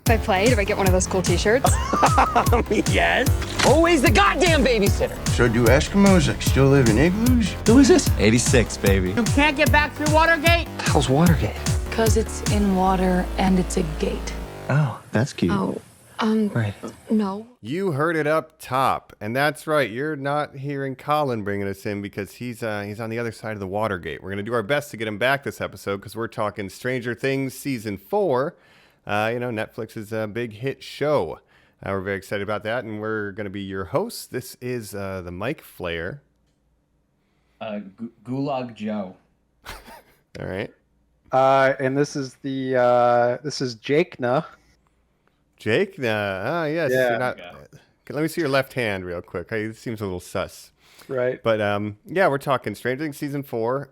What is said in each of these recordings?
If I play, do I get one of those cool t-shirts? Yes. Always the goddamn babysitter. So do Eskimos like still live in igloos? Who is this? 86, baby. You can't get back through Watergate? How's Watergate? Because it's in water and it's a gate. Oh, that's cute. Right. No. You heard it up top, and that's right. You're not hearing Colin bringing us in because he's on the other side of the Watergate. We're gonna do our best to get him back this episode because we're talking Stranger Things season 4. Netflix's big hit show. We're very excited about that, and we're gonna be your hosts. This is the Mike Flair. Gulag Joe. All right. And this is Jake Na. Jake, yes. Yeah. Let me see your left hand real quick. It seems a little sus. Right. But, we're talking Stranger Things Season 4.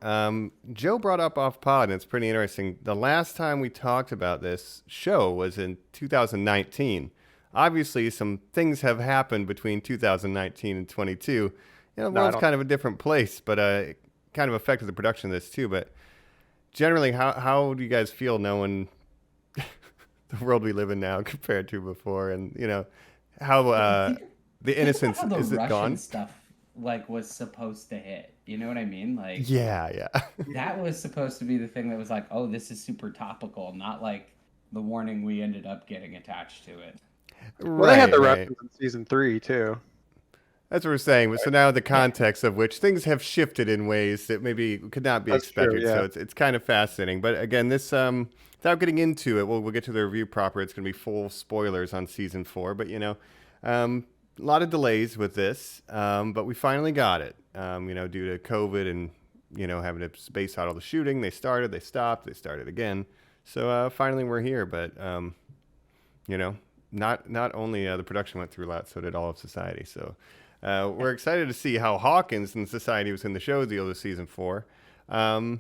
Joe brought up off pod, and it's pretty interesting. The last time we talked about this show was in 2019. Obviously, some things have happened between 2019 and 22. The world's kind of a different place, but it kind of affected the production of this too. But generally, how do you guys feel knowing the world we live in now compared to before, and how the innocence how the is it Russian gone? Stuff was supposed to hit. You know what I mean? Yeah. That was supposed to be the thing that was like, oh, this is super topical, not like the warning we ended up getting attached to it. Well, they had the Russians in season 3 too. That's what we're saying. But so now the context of which things have shifted in ways that maybe could not be expected. True, yeah. So it's kind of fascinating. But again, this without getting into it, we'll get to the review proper. It's going to be full spoilers on season 4. But a lot of delays with this. But we finally got it. Due to COVID and having to space out all the shooting. They started, they stopped, they started again. So finally we're here. But not only the production went through a lot, so did all of society. So. We're excited to see how Hawkins and Society was in the show deal this season 4. And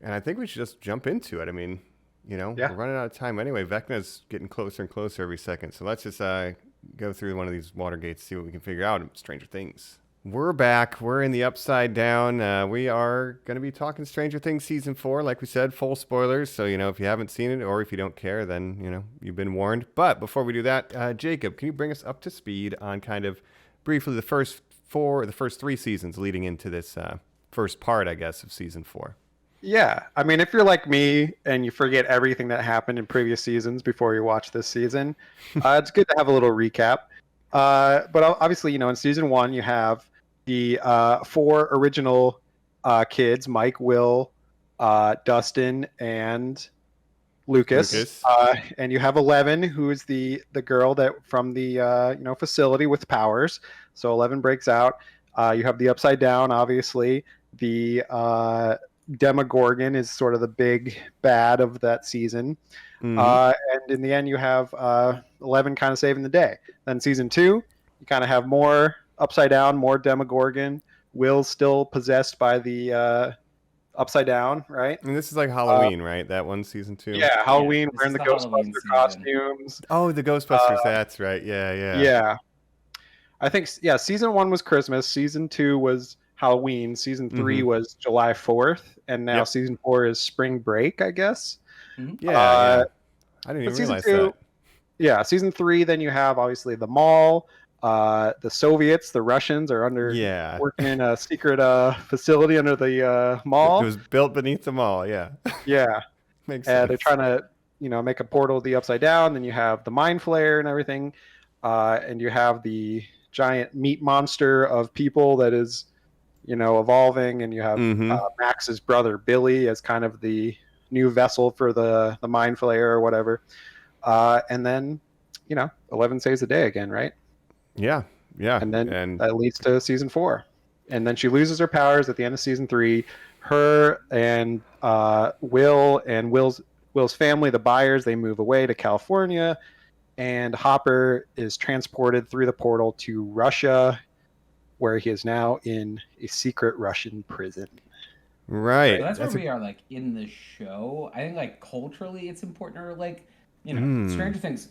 I think we should just jump into it. I mean, we're running out of time anyway. Vecna's getting closer and closer every second. So let's just go through one of these Watergates, see what we can figure out in Stranger Things. We're back. We're in the Upside Down. We are going to be talking Stranger Things season 4. Like we said, full spoilers. So, if you haven't seen it or if you don't care, then, you've been warned. But before we do that, Jacob, can you bring us up to speed on kind of briefly the first 3 seasons leading into this first part, I guess, of season 4? Yeah. I mean, if you're like me and you forget everything that happened in previous seasons before you watch this season, it's good to have a little recap. But obviously, in season 1, you have the 4 original kids, Mike, Will, Dustin, and Lucas. And you have 11, who is the girl that from the facility with powers. So 11 breaks out. You have the Upside Down, obviously. The Demogorgon is sort of the big bad of that season. Mm-hmm. And in the end, you have 11 kind of saving the day. Then season 2, you kind of have more Upside Down, more Demogorgon. Will's still possessed by the Upside Down, right? And this is like Halloween, right? That one, season 2. Yeah, Halloween, wearing the Ghostbuster costumes. Oh, the Ghostbusters. That's right. Yeah. I think season 1 was Christmas. Season 2 was Halloween. Season 3 was July 4th, and now season 4 is spring break, I guess. Mm-hmm. Yeah. I didn't even realize that. Yeah, season 3. Then you have obviously the mall. The Soviets, the Russians, are working in a secret facility under the mall. It was built beneath the mall. Yeah. Yeah. Makes sense. They're trying to, make a portal to the Upside Down. Then you have the Mind Flayer and everything, and you have the giant meat monster of people that is, evolving. And you have Max's brother Billy as kind of the new vessel for the Mind Flayer or whatever. And then, 11 saves the day again, right? Yeah. And then that leads to season 4. And then she loses her powers at the end of season 3. Her and Will and Will's family, the Byers, they move away to California. And Hopper is transported through the portal to Russia, where he is now in a secret Russian prison. Right. So that's where we are, in the show. I think, culturally, it's important to, Stranger Things,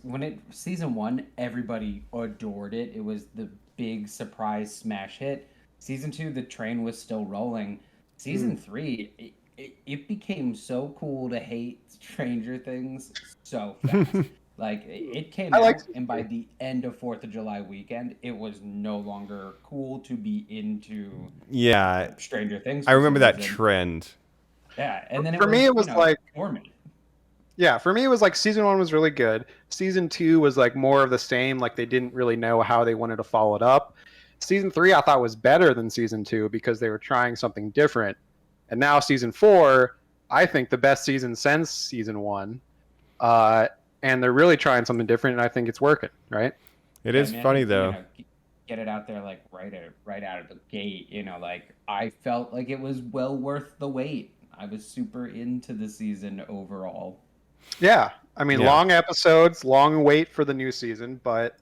season 1, everybody adored it. It was the big surprise smash hit. Season 2, the train was still rolling. Season 3, it became so cool to hate Stranger Things so fast. Like it came I out, liked and by the end of 4th of July weekend, it was no longer cool to be into Yeah, Stranger Things. I For remember some that reason. trend. Yeah, and then For me, it was like dormant. Yeah, for me it was like season 1 was really good. Season 2 was like more of the same, like they didn't really know how they wanted to follow it up. Season 3 I thought was better than season 2 because they were trying something different. And now season 4, I think the best season since season 1. And they're really trying something different, and I think it's working, right? It Yeah, is I mean, I funny think, though. Get it out there like right out of the gate. Like I felt like it was well worth the wait. I was super into the season overall. Yeah. I mean, Yeah. long episodes, long wait for the new season, but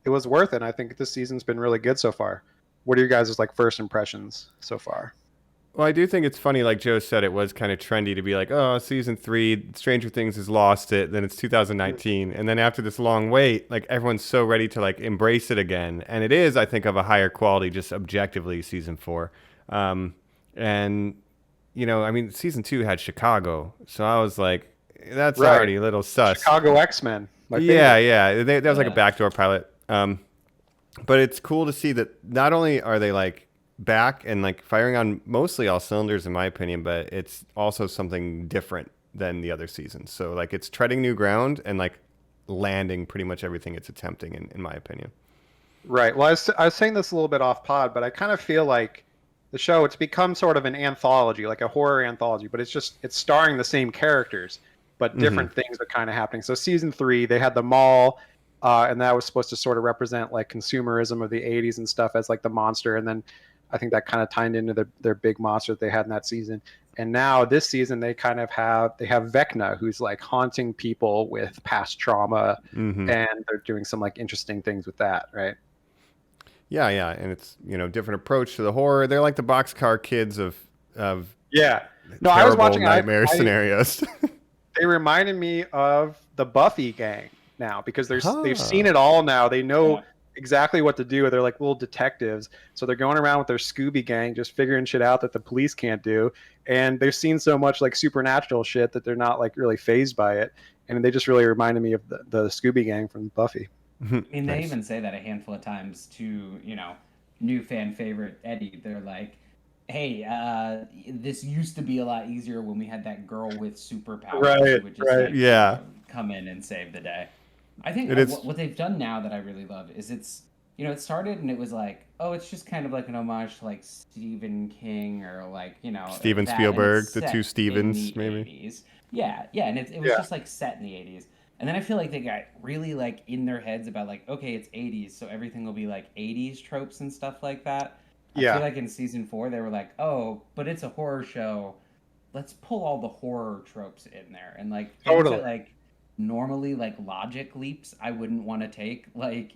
it was worth it. I think this season's been really good so far. What are your guys' like first impressions so far? Well, I do think it's funny, like Joe said, it was kind of trendy to be like, oh, season 3, Stranger Things has lost it. Then it's 2019. And then after this long wait, like everyone's so ready to like embrace it again. And it is, I think, of a higher quality, just objectively, season 4. And, I mean, season 2 had Chicago. So I was like, that's Right. already a little sus. Chicago X-Men. Yeah. That was like a backdoor pilot. But it's cool to see that not only are they like back and like firing on mostly all cylinders in my opinion, but it's also something different than the other seasons. So like it's treading new ground and like landing pretty much everything it's attempting in my opinion. Right. Well, I was saying this a little bit off pod, but I kind of feel like the show, it's become sort of an anthology, like a horror anthology, but it's starring the same characters, but different things are kind of happening. So season 3, they had the mall, and that was supposed to sort of represent like consumerism of the 80s and stuff as like the monster. And then I think that kind of tied into their big monster that they had in that season. And now this season they have Vecna, who's like haunting people with past trauma, and they're doing some like interesting things with that, right? Yeah, and it's different approach to the horror. They're like the boxcar kids of Yeah. No, I was watching nightmare scenarios. They reminded me of the Buffy gang now because they've seen it all now. They know exactly what to do. They're like little detectives, so they're going around with their Scooby gang, just figuring shit out that the police can't do. And they've seen so much like supernatural shit that they're not like really fazed by it. And they just really reminded me of the Scooby gang from Buffy. I mean, they even say that a handful of times to new fan favorite Eddie. They're like, hey, this used to be a lot easier when we had that girl with superpowers. Right, Who would just, yeah. Come in and save the day. I think what they've done now that I really love is it started and it was like, oh, it's just kind of like an homage to like Stephen King or like, Steven Spielberg, the two Stevens, maybe. 80s. Yeah, and it was just like set in the 80s. And then I feel like they got really like in their heads about like, okay, it's 80s, so everything will be like 80s tropes and stuff like that. I feel like in season 4 they were like, oh, but it's a horror show. Let's pull all the horror tropes in there and like things that like normally like logic leaps I wouldn't want to take, like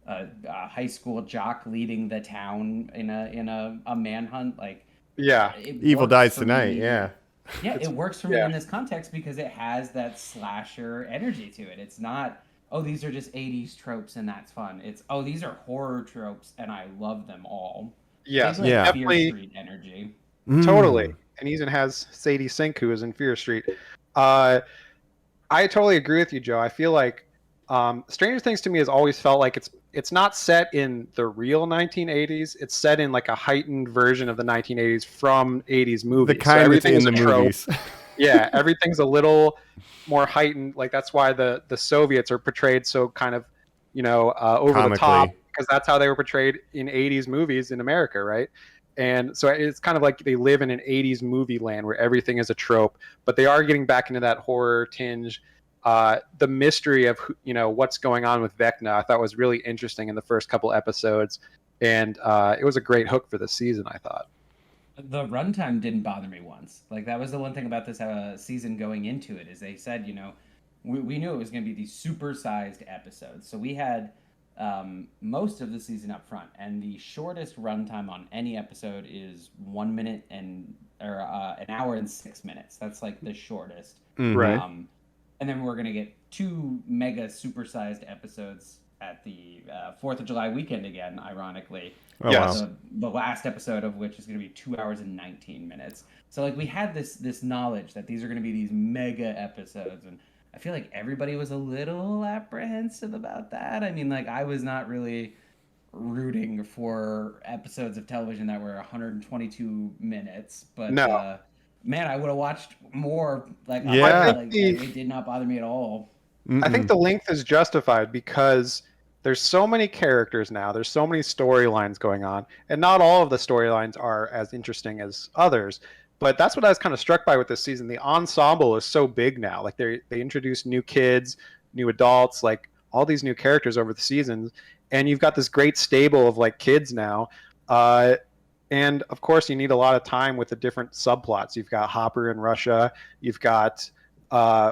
a high school jock leading the town in a manhunt, like Evil Dies Tonight. It works for me in this context because it has that slasher energy to it. It's not, oh, these are just 80s tropes and that's fun. It's, oh, these are horror tropes and I love them all. Yes, like definitely. Fear Street energy. Totally. And he even has Sadie Sink, who is in Fear Street. I totally agree with you, Joe. I feel like Stranger Things to me has always felt like it's not set in the real 1980s. It's set in like a heightened version of the 1980s from 80s movies. The kind that's in the movies. Yeah, everything's a little more heightened. Like that's why the Soviets are portrayed so kind of over comically. the top, because that's how they were portrayed in 80s movies in America, right? And so it's kind of like they live in an 80s movie land where everything is a trope, but they are getting back into that horror tinge. The mystery of what's going on with Vecna I thought was really interesting in the first couple episodes, and it was a great hook for the season, I thought. The runtime didn't bother me once. Like that was the one thing about this season going into it is they said, we knew it was going to be these super-sized episodes. So we had most of the season up front, and the shortest runtime on any episode is 1 minute an hour and 6 minutes. That's like the shortest. Right. And then we're going to get 2 mega supersized episodes at the 4th of July weekend again, ironically. Oh, yes. Wow. The last episode of which is going to be 2 hours and 19 minutes. So like we had this knowledge that these are going to be these mega episodes, and I feel like everybody was a little apprehensive about that. I mean, like I was not really rooting for episodes of television that were 122 minutes, but No. man, I would have watched more. Like, Yeah. it did not bother me at all. I think the length is justified because there's so many characters now. There's so many storylines going on, and not all of the storylines are as interesting as others. But that's what I was kind of struck by with this season. The ensemble is so big now. Like they introduce new kids, new adults, like all these new characters over the seasons, and you've got this great stable of like kids now. And of course, you need a lot of time with the different subplots. You've got Hopper in Russia. You've got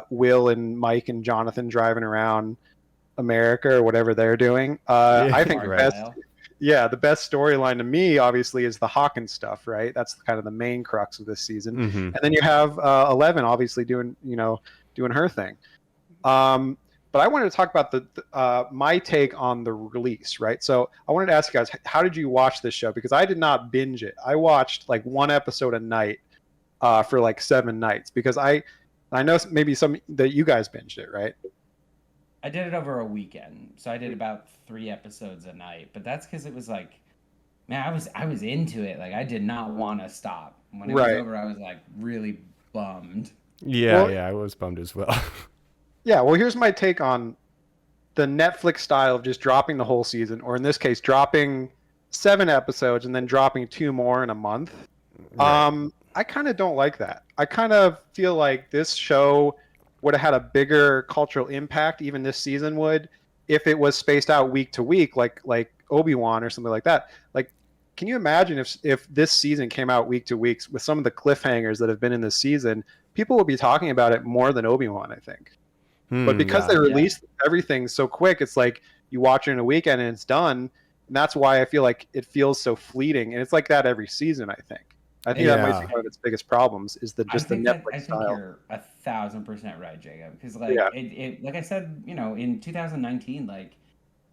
Will and Mike and Jonathan driving around America or whatever they're doing. I think the best storyline to me, obviously, is the Hawkins stuff, right? That's kind of the main crux of this season. And then you have 11, obviously, doing her thing. But I wanted to talk about my take on the release, right? So I wanted to ask you guys, how did you watch this show? Because I did not binge it. I watched like one episode a night for like 7 nights because I know maybe some that you guys binged it, right? I did it over a weekend, so I did about 3 episodes a night. But that's because it was like, man, I was into it. Like I did not want to stop. When it was over, I was like really bummed. Yeah, I was bummed as well. Yeah, well, here's my take on the Netflix style of just dropping the whole season, or in this case, dropping 7 episodes and then dropping 2 more in a month. Right. I kind of don't like that. I kind of feel like this show would have had a bigger cultural impact, even this season would, if it was spaced out week to week, like Obi-Wan or something like that. Like, can you imagine if this season came out week to week with some of the cliffhangers that have been in this season? People would be talking about it more than Obi-Wan, I think. But because they released everything so quick, it's like you watch it in a weekend and it's done. And that's why I feel like it feels so fleeting. And it's like that every season, I think. I think that might be one of its biggest problems is the Netflix style. I think you're 1,000% right, Jacob. Because like it like I said, in 2019, like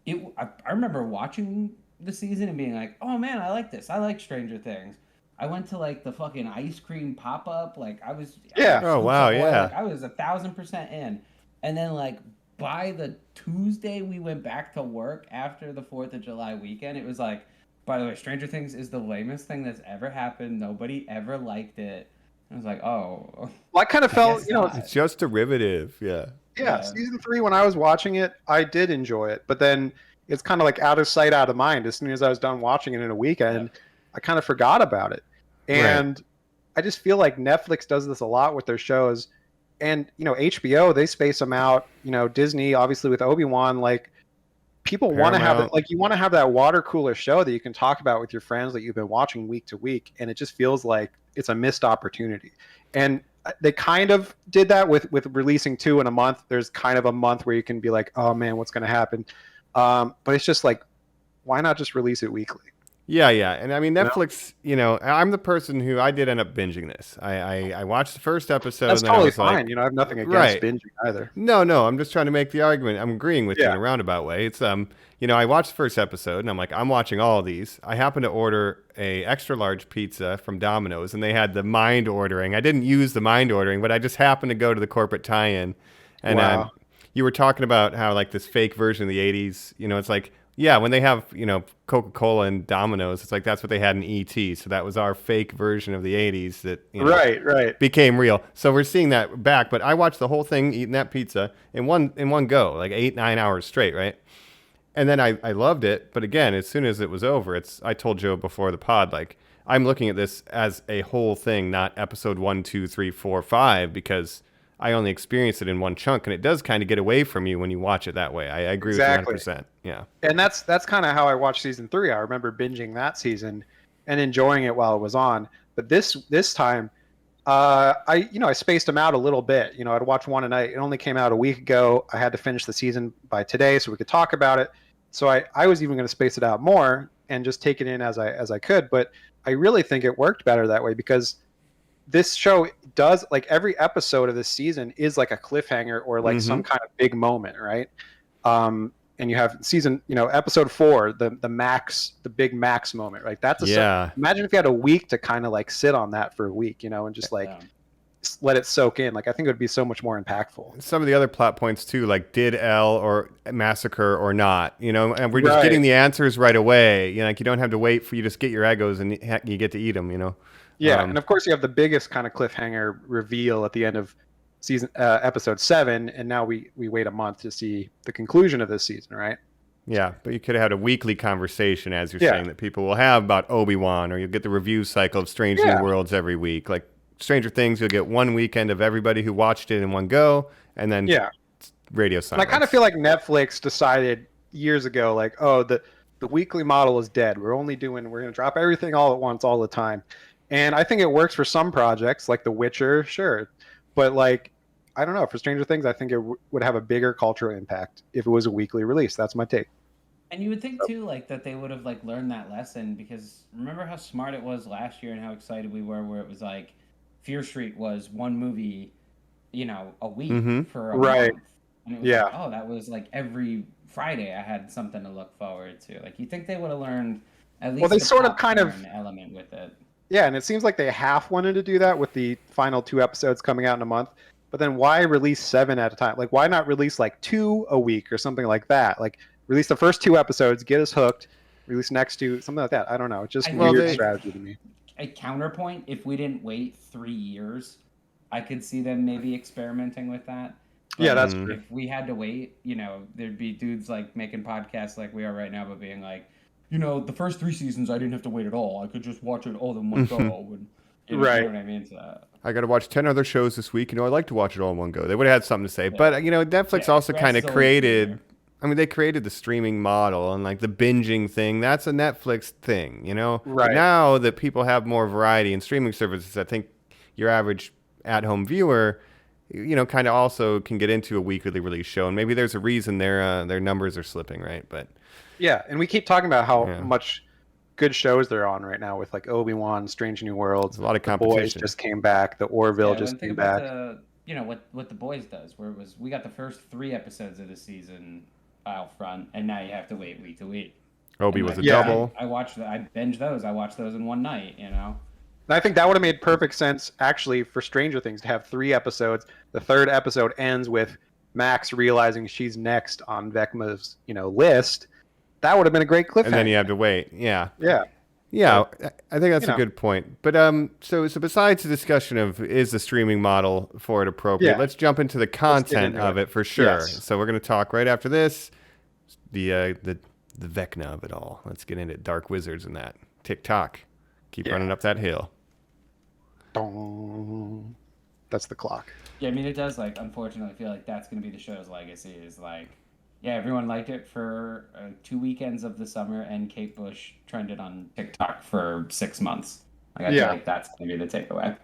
I remember watching the season and being like, oh man, I like this. I like Stranger Things. I went to like the fucking ice cream pop up. Like I was oh wow, yeah. Like, I was 1,000% in. And then, like, by the Tuesday we went back to work after the 4th of July weekend, it was like, by the way, Stranger Things is the lamest thing that's ever happened. Nobody ever liked it. I was like, oh. Well, I kind of felt, it's just derivative. Yeah, season 3, when I was watching it, I did enjoy it. But then it's kind of like out of sight, out of mind. As soon as I was done watching it in a weekend, I kind of forgot about it. And I just feel like Netflix does this a lot with their shows. And, HBO, they space them out. Disney, obviously, with Obi-Wan, like, people want to have it. Like, you want to have that water cooler show that you can talk about with your friends that you've been watching week to week. And it just feels like it's a missed opportunity. And they kind of did that with releasing 2 in a month. There's kind of a month where you can be like, oh, man, what's going to happen? But it's just like, why not just release it weekly? Yeah. And I mean, Netflix, I'm the person who I did end up binging this. I watched the first episode. That's and totally I was fine. like, I have nothing against binging either. No, I'm just trying to make the argument. I'm agreeing with you in a roundabout way. It's, I watched the first episode and I'm like, I'm watching all of these. I happened to order a extra large pizza from Domino's and they had the mind ordering. I didn't use the mind ordering, but I just happened to go to the corporate tie-in. And you were talking about how like this fake version of the 80s, it's like, yeah, when they have, Coca-Cola and Domino's, it's like that's what they had in E.T. So that was our fake version of the 80s that right became real. So we're seeing that back. But I watched the whole thing eating that pizza in one go, like 8-9 hours straight, right? And then I loved it. But again, as soon as it was over, I told Joe before the pod, like, I'm looking at this as a whole thing, not episode 1, 2, 3, 4, 5, because I only experienced it in one chunk, and it does kind of get away from you when you watch it that way. I agree with you 100%. Yeah. And that's kind of how I watched season 3. I remember binging that season and enjoying it while it was on. But this time, I spaced them out a little bit. I'd watch one a night. It only came out a week ago. I had to finish the season by today so we could talk about it. So I was even going to space it out more and just take it in as I could. But I really think it worked better that way because this show does, like, every episode of this season is like a cliffhanger or like some kind of big moment, right? And you have episode 4, the big Max moment, right? That's imagine if you had a week to kind of like sit on that for a week, and just like let it soak in. Like I think it would be so much more impactful. Some of the other plot points too, like did Elle or massacre or not, and we're just getting the answers right away. Like you don't have to wait for you just get your egos and you get to eat them. Yeah, and of course you have the biggest kind of cliffhanger reveal at the end of season episode 7, and now we wait a month to see the conclusion of this season, right? Yeah, but you could have had a weekly conversation, as you're saying, that people will have about Obi-Wan, or you'll get the review cycle of Strange New Worlds every week. Like Stranger Things, you'll get one weekend of everybody who watched it in one go, and then radio silence. And I kind of feel like Netflix decided years ago, like, oh, the weekly model is dead. We're going to drop everything all at once all the time. And I think it works for some projects, like The Witcher, sure. But like, I don't know, for Stranger Things, I think it would have a bigger cultural impact if it was a weekly release. That's my take. And you would think too, like that they would have like learned that lesson, because remember how smart it was last year and how excited we were, where it was like Fear Street was one movie, a week for a month. And it was like, oh, that was like every Friday I had something to look forward to. Like you think they would have learned at least they sort of kind of element with it. Yeah, and it seems like they half wanted to do that with the final 2 episodes coming out in a month. But then why release 7 at a time? Like, why not release like 2 a week or something like that? Like, release the first 2 episodes, get us hooked, release next 2, something like that. I don't know. It's just weird strategy to me. A counterpoint, if we didn't wait 3 years, I could see them maybe experimenting with that. But yeah, that's true. If we had to wait, there'd be dudes like making podcasts like we are right now, but being like, the first 3 seasons I didn't have to wait at all. I could just watch it all in one go. And, you know what I mean? So, I got to watch 10 other shows this week. I'd like to watch it all in one go. They would have had something to say. But, Netflix also kind of created... they created the streaming model and like the binging thing. That's a Netflix thing, Right. But now that people have more variety in streaming services, I think your average at-home viewer, kind of also can get into a weekly release show. And maybe there's a reason their numbers are slipping, right? But yeah, and we keep talking about how much good shows they're on right now with like Obi-Wan, Strange New Worlds. A lot of competition. The Boys just came back. The Orville just came back. What The Boys does, where it was we got the first 3 episodes of the season out front, and now you have to wait week to week. Obi was a double. I binged those. I watched those in one night, And I think that would have made perfect sense, actually, for Stranger Things to have 3 episodes. The 3rd episode ends with Max realizing she's next on Vecna's, list. That would have been a great cliffhanger. And then you have to wait. Yeah. Yeah. Yeah, I think that's a good point. But so besides the discussion of is the streaming model for it appropriate, let's jump into the content of it for sure. Yes. So we're going to talk right after this, the Vecna of it all. Let's get into Dark Wizards and that. Tick-tock. Keep running up that hill. Dong. That's the clock. Yeah, I mean, it does, unfortunately, feel like that's going to be the show's legacy is, everyone liked it for 2 weekends of the summer, and Kate Bush trended on TikTok for 6 months. I feel like that's going to be the takeaway.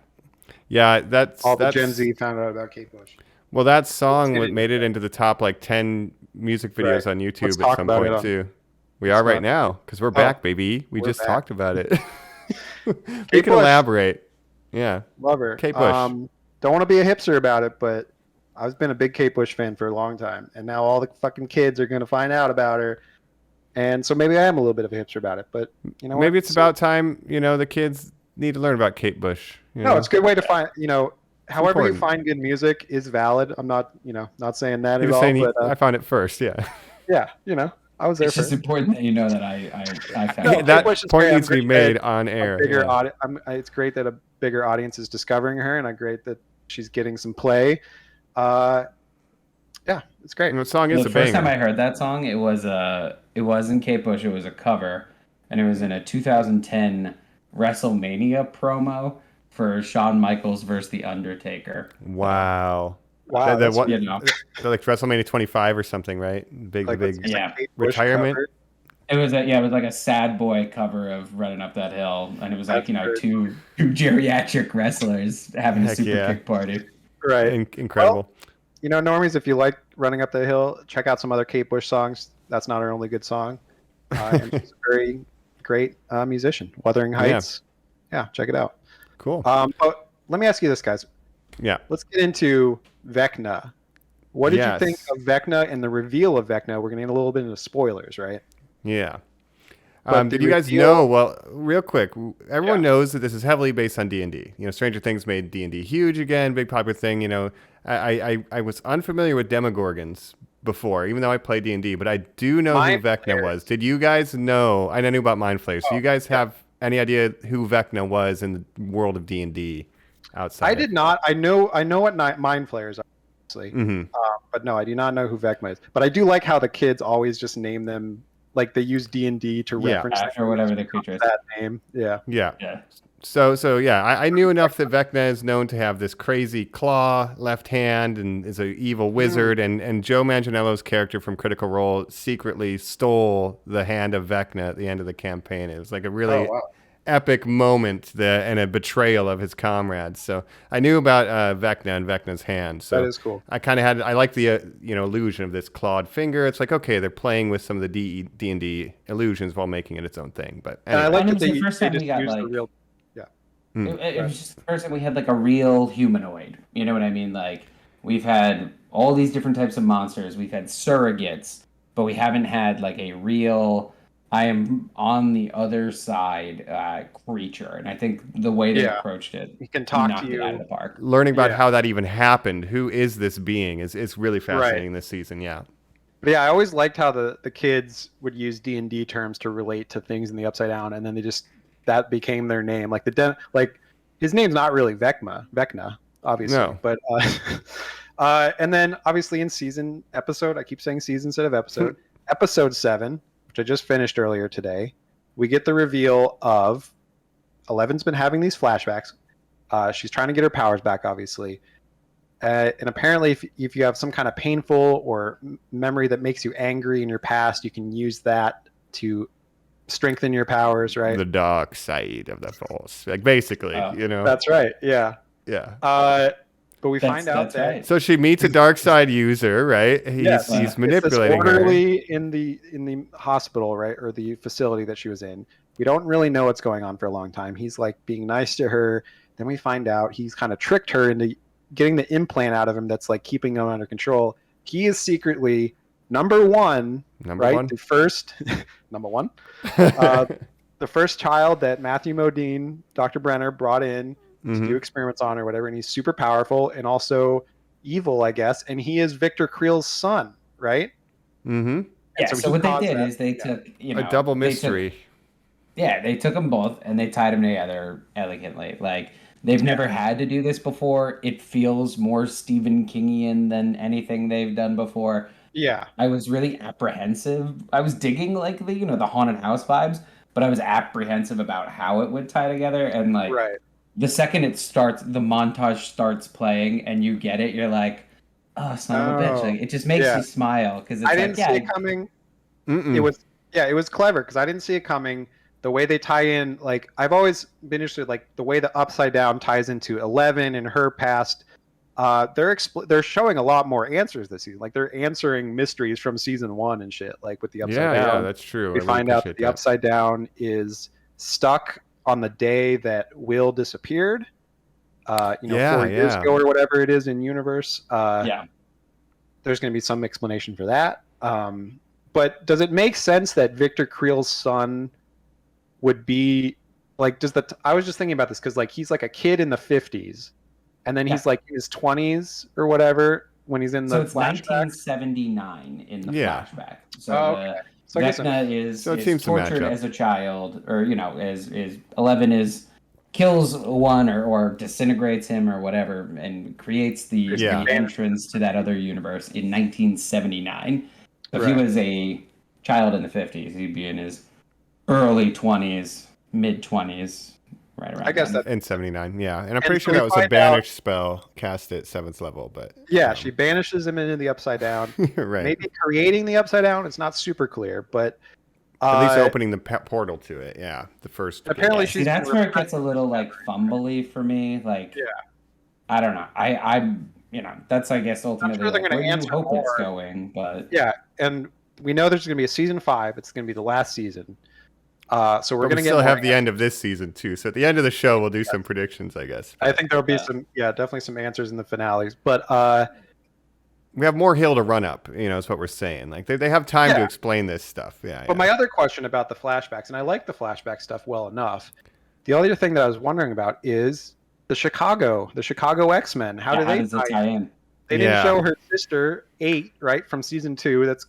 Yeah, that's... The Gen Z found out about Kate Bush. Well, that song made it into the top, 10 music videos on YouTube at some point, too. We are right now, because we're back, baby. We just talked about it. We can elaborate. Yeah. Love her. Kate Bush. Don't want to be a hipster about it, but I've been a big Kate Bush fan for a long time, and now all the fucking kids are going to find out about her, and so maybe I am a little bit of a hipster about it, but maybe it's about time, the kids need to learn about Kate Bush. It's a good way to find, however you find good music is valid. I'm not, not saying that at all. But, I found it first, yeah. Yeah, I was there. It's just important that you know that I found it. That point needs to be made on air. It's great that a bigger audience is discovering her, and great that she's getting some play. It's great. And the song is a banger. The first time I heard that song, it wasn't Kate Bush. It was a cover, and it was in a 2010 WrestleMania promo for Shawn Michaels versus The Undertaker. Wow. Wow. They're like WrestleMania 25 or something, right? Big retirement. It was like a sad boy cover of Running Up That Hill, and it was two geriatric wrestlers having a super kick party. Right. Incredible. Well, Normies, if you like Running Up the Hill, check out some other Kate Bush songs. That's not her only good song. And she's a very great musician. Wuthering Heights. Yeah, check it out. Cool. But let me ask you this, guys. Yeah. Let's get into Vecna. What did you think of Vecna and the reveal of Vecna? We're going to get a little bit into spoilers, right? Yeah. But Did the you guys reveal- know? Well, real quick, everyone knows that this is heavily based on D&D. You know, Stranger Things made D&D huge again, big popular thing. You know, I was unfamiliar with Demogorgons before, even though I played D&D, but I do know who Mind Vecna Flayers. was. Did you guys know? I knew about Mind Flayers. Do you guys have any idea who Vecna was in the world of D&D outside? I did not. I know what Mind Flayers are, obviously. Mm-hmm. But no, I do not know who Vecna is. But I do like how the kids always just name them, like they use D&D to reference After whatever the creature is. that name. Yeah. Yeah. Yeah. So yeah, I knew enough that Vecna is known to have this crazy claw left hand and is an evil wizard. And Joe Manganiello's character from Critical Role secretly stole the hand of Vecna at the end of the campaign. It was like a really epic moment and a betrayal of his comrades. So I knew about Vecna and Vecna's hand. So That is cool. I kind of I like the illusion of this clawed finger. It's like, okay, they're playing with some of the D&D illusions while making it its own thing. But And I anyway. like And it that was the they first time just we got, used the like- real. It was just the first time we had like a real humanoid. You know what I mean? Like we've had all these different types of monsters. We've had surrogates, but we haven't had like a real I am on the other side creature. And I think the way they approached it, He can talk knocked to it you. out of the park. Learning about Yeah. how that even happened, who is this being, is really fascinating this season. Yeah. But yeah, I always liked how the kids would use D&D terms to relate to things in the Upside Down, and then that became their name. Like like his name's not really Vecna, obviously. No. But and then obviously in I keep saying season instead of episode. Episode 7, which I just finished earlier today, we get the reveal of Eleven's been having these flashbacks. She's trying to get her powers back, obviously. And apparently, if you have some kind of painful or memory that makes you angry in your past, you can use that to strengthen your powers, right? The dark side of the force. Like basically, That's right. Yeah. Yeah. But we find out That's that right. So she meets a dark side user, right? Yes. He's It's this manipulating her. orderly in the hospital, right, or the facility that she was in. We don't really know what's going on for a long time. He's like being nice to her. Then we find out he's kind of tricked her into getting the implant out of him that's like keeping him under control. He is secretly number one. The first number one, the first child that Matthew Modine, Dr. Brenner brought in to do experiments on or whatever, and he's super powerful and also evil, I guess. And he is Victor Creel's son, right? Mm-hmm. Yeah, so so he what they caused did that. is they took, A double mystery. They took them both and they tied them together elegantly. Like they've never had to do this before. It feels more Stephen Kingian than anything they've done before. Yeah. I was really apprehensive. I was digging like the haunted house vibes, but I was apprehensive about how it would tie together. And like the second it starts, the montage starts playing and you get it, you're like, oh, son of a bitch. Like, it just makes you smile because it's I didn't see it coming. It was clever because I didn't see it coming. The way they tie in, like I've always been interested, like the way the Upside Down ties into 11 and her past. They're showing a lot more answers this season. Like they're answering mysteries from season 1 and shit. Like with the Upside Down. Yeah, that's true. We find out that the Upside Down is stuck on the day that Will disappeared. 4 years ago or whatever it is in universe. There's going to be some explanation for that. But does it make sense that Victor Creel's son would be like? I was just thinking about this because like he's like a kid in the 50s, and then he's like in his 20s or whatever when he's in the it's flashback. 1979 in the flashback. So So Vecna is seems to match tortured up. as a child, or as 11 kills one or disintegrates him or whatever, and creates the entrance to that other universe in 1979. So if he was a child in the 50s, he'd be in his early 20s, mid 20s, right around. I guess then. that in 79, yeah. And I'm pretty so sure we that was a find banish spell cast at 7th level, but she banishes him into the Upside Down. right. Maybe creating the Upside Down. It's not super clear, but At least opening the portal to it, yeah. The first. Apparently, See, that's where it gets a little like fumbly for me. Like, I don't know. I that's I guess ultimately sure they're like, gonna where answer you hope more. it's going, but and we know there's going to be a season 5. It's going to be the last season. So we're But going to we get still more have the end of this season too. So at the end of the show, we'll do some predictions, I guess. I think there'll be some, definitely some answers in the finales. But we have more hill to run up, is what we're saying. Like they have time to explain this stuff. Yeah. But my other question about the flashbacks, and I like the flashback stuff well enough. The other thing that I was wondering about is the Chicago X-Men. How do they tie in? They didn't show her sister 8, right, from season 2. That's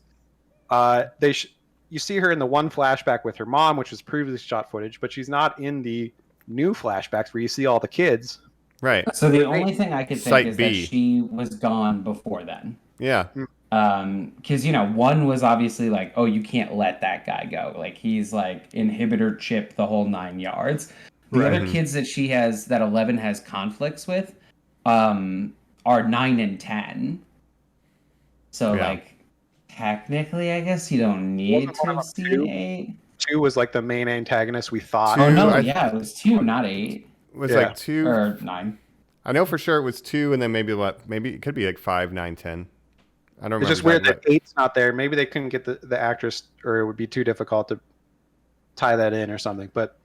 you see her in the one flashback with her mom, which was previously shot footage, but she's not in the new flashbacks where you see all the kids. Right. So the only thing I could think is that she was gone before then. Yeah. Because, 1 was obviously like, oh, you can't let that guy go. Like, he's like inhibitor chip the whole 9 yards. The other kids that she has, that 11 has conflicts with, are 9 and 10. So, like, technically, I guess you don't need to have seen 8. 2 was like the main antagonist, we thought. Oh, no, it was 2, not 8. It was like 2 or 9. I know for sure it was 2, and then maybe it could be like 5, 9, 10. I don't remember. It's just weird that 8's not there. Maybe they couldn't get the actress, or it would be too difficult to tie that in or something. But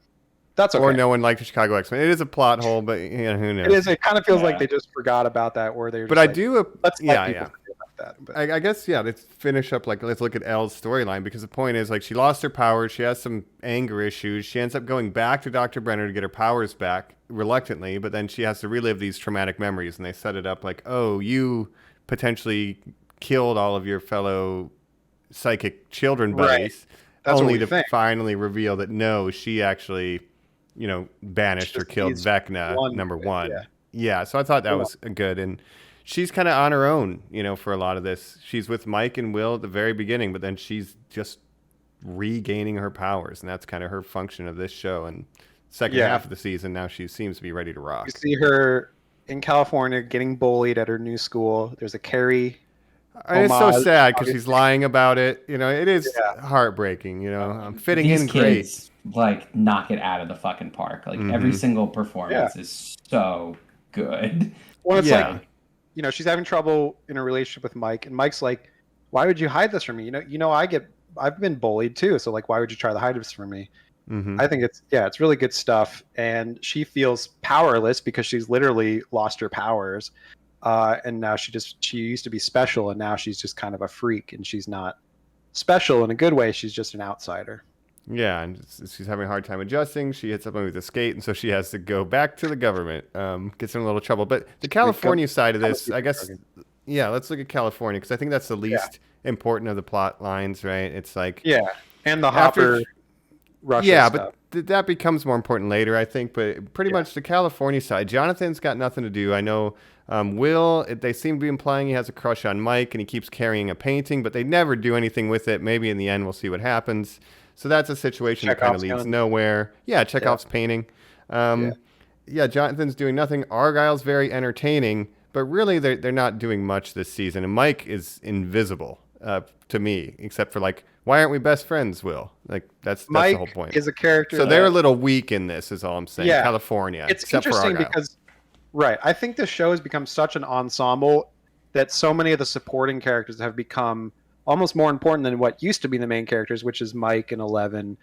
that's okay. Or no one liked the Chicago X-Men. It is a plot hole, but who knows? It is. It kind of feels like they just forgot about that, or they're. But I do. Let's let people forget about that. But. I guess let's finish up. Let's look at Elle's storyline, because the point is, she lost her powers. She has some anger issues. She ends up going back to Dr. Brenner to get her powers back reluctantly, but then she has to relive these traumatic memories, and they set it up like, oh, you potentially killed all of your fellow psychic children buddies, That's only to finally reveal that no, she actually, banished or killed Vecna, number 1. Yeah, so I thought that was good, and she's kind of on her own, for a lot of this. She's with Mike and Will at the very beginning, but then she's just regaining her powers, and that's kind of her function of this show. And second half of the season, now she seems to be ready to rock. You see her in California getting bullied at her new school. There's a Carrie. And it's so sad because she's lying about it. It is heartbreaking. I'm fitting These in kids, great. Knock it out of the fucking park. Every single performance is so good. Well, it's like, she's having trouble in a relationship with Mike, and Mike's like, "Why would you hide this from me? I've been bullied too. So why would you try to hide this from me?" Mm-hmm. I think it's really good stuff, and she feels powerless because she's literally lost her powers, and now she used to be special, and now she's just kind of a freak, and she's not special in a good way. She's just an outsider. Yeah, and she's having a hard time adjusting. She hits something with a skate, and so she has to go back to the government. Gets in a little trouble. But the California side of this, I guess, let's look at California, because I think that's the least important of the plot lines, right? It's like... Yeah, and the Hopper... Russia stuff. But that becomes more important later, I think. But pretty much the California side, Jonathan's got nothing to do. I know Will, they seem to be implying he has a crush on Mike, and he keeps carrying a painting, but they never do anything with it. Maybe in the end we'll see what happens. So that's a situation that kind of leads nowhere. Yeah, Chekhov's painting. Jonathan's doing nothing. Argyle's very entertaining, but really they're not doing much this season. And Mike is invisible to me, except for why aren't we best friends, Will? That's Mike the whole point. Is a character. So they're a little weak in this, is all I'm saying. Yeah, California. It's interesting because, I think this show has become such an ensemble that so many of the supporting characters have become almost more important than what used to be the main characters, which is Mike and 11.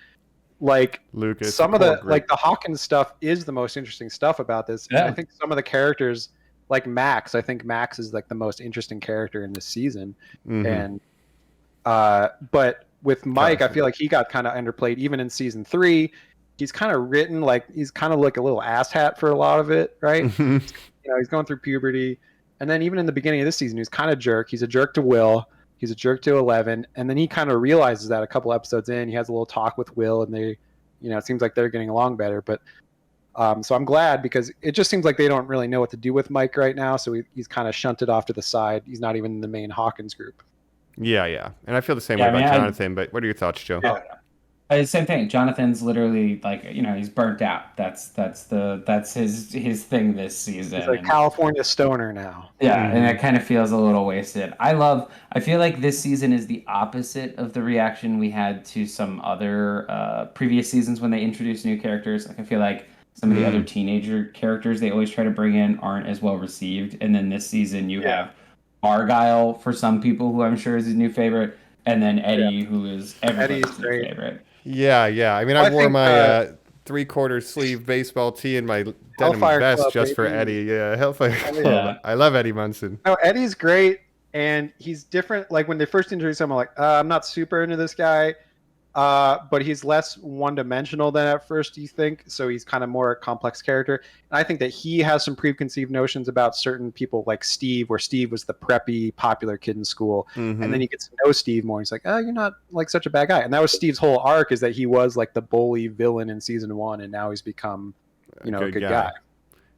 Lucas. Some of the the Hawkins stuff is the most interesting stuff about this. Yeah. And I think some of the characters, like Max, I think Max is the most interesting character in this season. Mm-hmm. And but with Mike, I feel like he got kind of underplayed even in season 3. He's kind of written he's kind of a little asshat for a lot of it, right? He's going through puberty, and then even in the beginning of this season, he's kind of jerk. He's a jerk to Will. He's a jerk to 11, and then he kind of realizes that a couple episodes in, he has a little talk with Will, and they, it seems like they're getting along better. But so I'm glad, because it just seems like they don't really know what to do with Mike right now. So he's kind of shunted off to the side. He's not even in the main Hawkins group. Yeah, and I feel the same way about Jonathan. But what are your thoughts, Joe? Same thing. Jonathan's literally he's burnt out. That's his thing this season. He's California stoner now. Yeah, and it kind of feels a little wasted. I feel like this season is the opposite of the reaction we had to some other previous seasons when they introduced new characters. I feel like some of the other teenager characters they always try to bring in aren't as well received. And then this season you have Argyle for some people, who I'm sure is his new favorite, and then Eddie, who is everybody's new favorite. Yeah. I mean, I wore my 3/4 sleeve baseball tee and my denim vest Club, just for Eddie. Yeah, Hellfire Club. I love Eddie Munson. No, Eddie's great. and he's different. Like when they first introduced him, I'm like, I'm not super into this guy. But he's less one-dimensional than at first you think, so he's kind of more a complex character. And I think that he has some preconceived notions about certain people, like Steve, where Steve was the preppy, popular kid in school, and then he gets to know Steve more. He's like, oh, you're not like such a bad guy. And that was Steve's whole arc, is that he was like the bully villain in season 1, and now he's become, a good guy.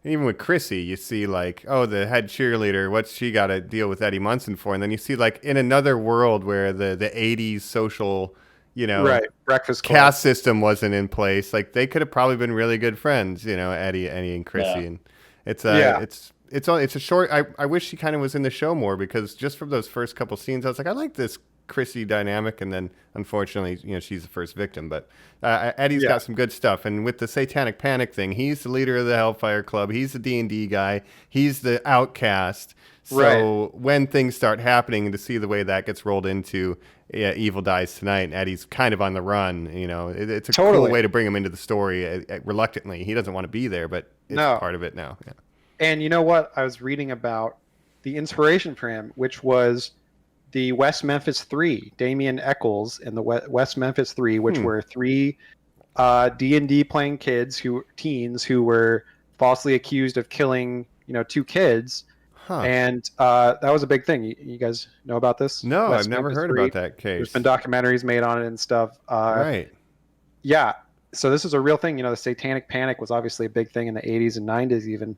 Even with Chrissy, you see like, oh, the head cheerleader, what's she got to deal with Eddie Munson for? And then you see like in another world where the 80s social, right, breakfast club caste system wasn't in place. Like they could have probably been really good friends, Eddie and Chrissy. Yeah. And it's a short. I wish she kind of was in the show more, because just from those first couple scenes, I was like, I like this Chrissy dynamic, and then unfortunately, she's the first victim. But Eddie's got some good stuff, and with the Satanic Panic thing, he's the leader of the Hellfire Club. He's the D&D guy. He's the outcast. So when things start happening, and to see the way that gets rolled into Evil Dies Tonight, and Eddie's kind of on the run, it's a cool way to bring him into the story reluctantly. He doesn't want to be there, but it's part of it now. Yeah. And you know what? I was reading about the inspiration for him, which was the West Memphis 3, Damien Eccles and the West Memphis 3, which were 3 D&D playing teens who were falsely accused of killing, 2 kids. And that was a big thing. You guys know about this? No, West I've never Memphis heard 3. about that case. There's been documentaries made on it and stuff. Right. Yeah. So this is a real thing. The Satanic Panic was obviously a big thing in the 80s and 90s even.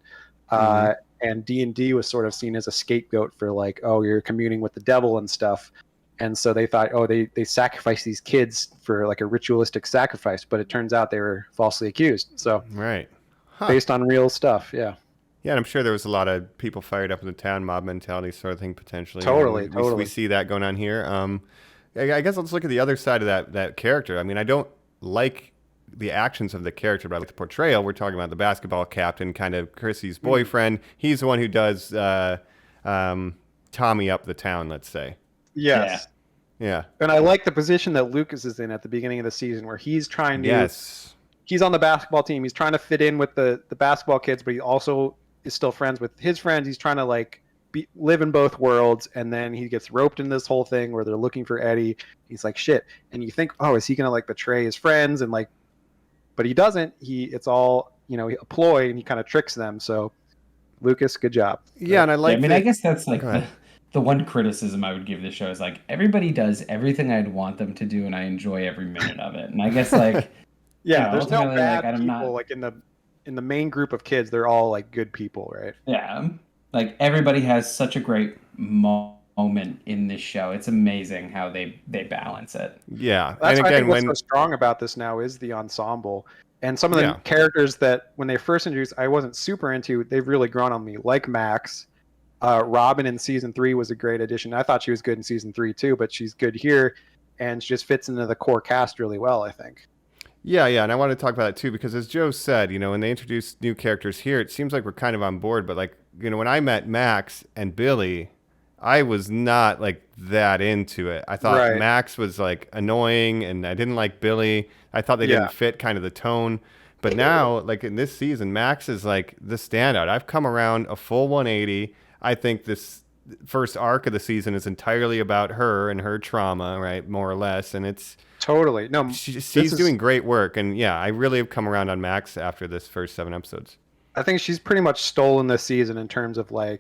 And D&D was sort of seen as a scapegoat for like, oh, you're communing with the devil and stuff. And so they thought, oh, they sacrificed these kids for like a ritualistic sacrifice. But it turns out they were falsely accused. So based on real stuff. Yeah. Yeah, and I'm sure there was a lot of people fired up in the town, mob mentality sort of thing, potentially. Totally. We see that going on here. I guess let's look at the other side of that character. I mean, I don't like the actions of the character, but I like the portrayal. We're talking about the basketball captain, kind of Chrissy's boyfriend. He's the one who does Tommy up the town, let's say. Yes. Yeah. And I like the position that Lucas is in at the beginning of the season, where he's trying to... He's on the basketball team. He's trying to fit in with the basketball kids, but he also is still friends with his friends. He's trying to live in both worlds, and then he gets roped in this whole thing where they're looking for Eddie. He's like, shit. And you think, oh, is he gonna betray his friends? And but he doesn't. It's all a ploy, and he kind of tricks them. So Lucas, good job. Yeah, and I like. I guess that's the one criticism I would give this show is everybody does everything I'd want them to do, and I enjoy every minute of it. And I guess yeah, there's no bad people in the main group of kids. They're all good people, right? Yeah, everybody has such a great moment in this show. It's amazing how they balance it. Yeah, that's why I think what's so strong about this now is the ensemble and some of the characters that when they first introduced I wasn't super into. They've really grown on me, like Max. Robin in season 3 was a great addition. I thought she was good in season 3 too, but she's good here, and she just fits into the core cast really well, I think. Yeah, and I want to talk about that too, because as Joe said, when they introduce new characters here, it seems like we're kind of on board. But when I met Max and Billy, I was not that into it. I thought Max was annoying, and I didn't like Billy. I thought they didn't fit kind of the tone. But now, in this season, Max is the standout. I've come around a full 180. I think this first arc of the season is entirely about her and her trauma, right, more or less, and it's. Totally. No, she's doing great work. And yeah, I really have come around on Max after this first 7 episodes. I think she's pretty much stolen this season in terms of I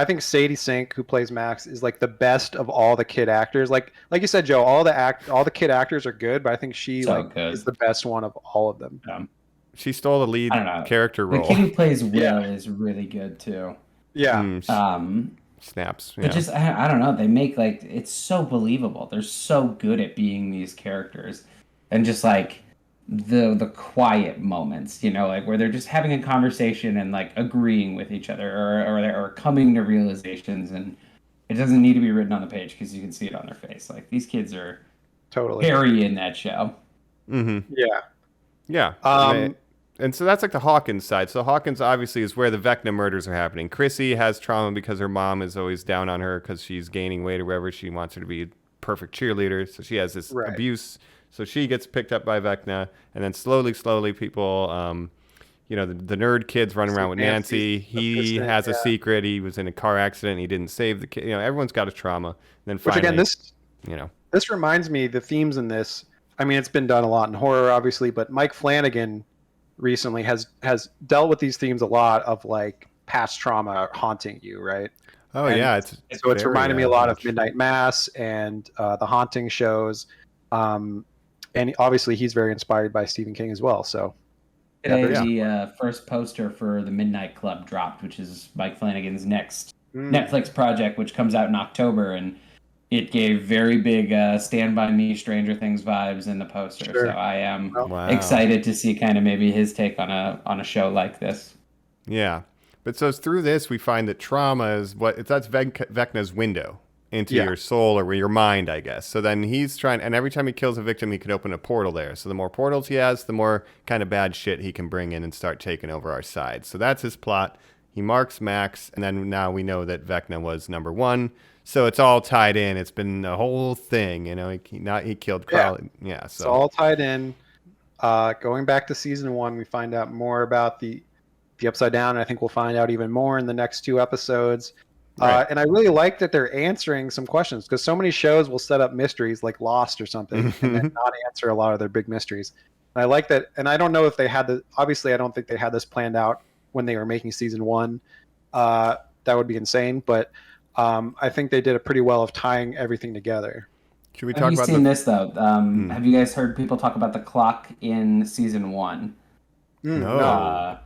think Sadie Sink, who plays Max, is the best of all the kid actors. Like you said, Joe, all the kid actors are good, but I think she is the best one of all of them. She stole the lead character role. The kid who plays Will is really good too. Yeah. Snaps. But just I don't know, they make it's so believable. They're so good at being these characters, and just the quiet moments, where they're just having a conversation and agreeing with each other, or coming to realizations, and it doesn't need to be written on the page because you can see it on their face. These kids are totally very in that show. Mm-hmm. Yeah. And so that's the Hawkins side. So Hawkins obviously is where the Vecna murders are happening. Chrissy has trauma because her mom is always down on her because she's gaining weight or whatever. She wants her to be a perfect cheerleader. So she has this abuse. So she gets picked up by Vecna. And then slowly people, the nerd kid's running around with Nancy. He has a secret. He was in a car accident. He didn't save the kid. Everyone's got a trauma. And then finally, which again, this reminds me, the themes in this. I mean, it's been done a lot in horror, obviously, but Mike Flanagan recently has dealt with these themes a lot of like past trauma haunting you, right? Oh, and yeah. It's reminded me a lot of Midnight Mass and the Haunting shows. And obviously he's very inspired by Stephen King as well. So today the first poster for the Midnight Club dropped, which is Mike Flanagan's next Netflix project, which comes out in October, and it gave very big Stand By Me, Stranger Things vibes in the poster. Sure. So I am excited to see kind of maybe his take on a show like this. Yeah. But so through this, we find that trauma is that's Vecna's window into your soul or your mind, I guess. So then he's trying, and every time he kills a victim, he can open a portal there. So the more portals he has, the more kind of bad shit he can bring in and start taking over our side. So that's his plot. He marks Max, and then now we know that Vecna was number one. So it's all tied in. It's been a whole thing, he killed Colin. Yeah, so it's all tied in. Going back to season 1, we find out more about the Upside Down, and I think we'll find out even more in the next 2 episodes. Right. And I really like that they're answering some questions, because so many shows will set up mysteries like Lost or something and then not answer a lot of their big mysteries. And I like that. And I don't know if they had obviously I don't think they had this planned out when they were making season 1. That would be insane. But I think they did a pretty well of tying everything together. Should we talk about Have you seen this though? Have you guys heard people talk about the clock in season 1? No.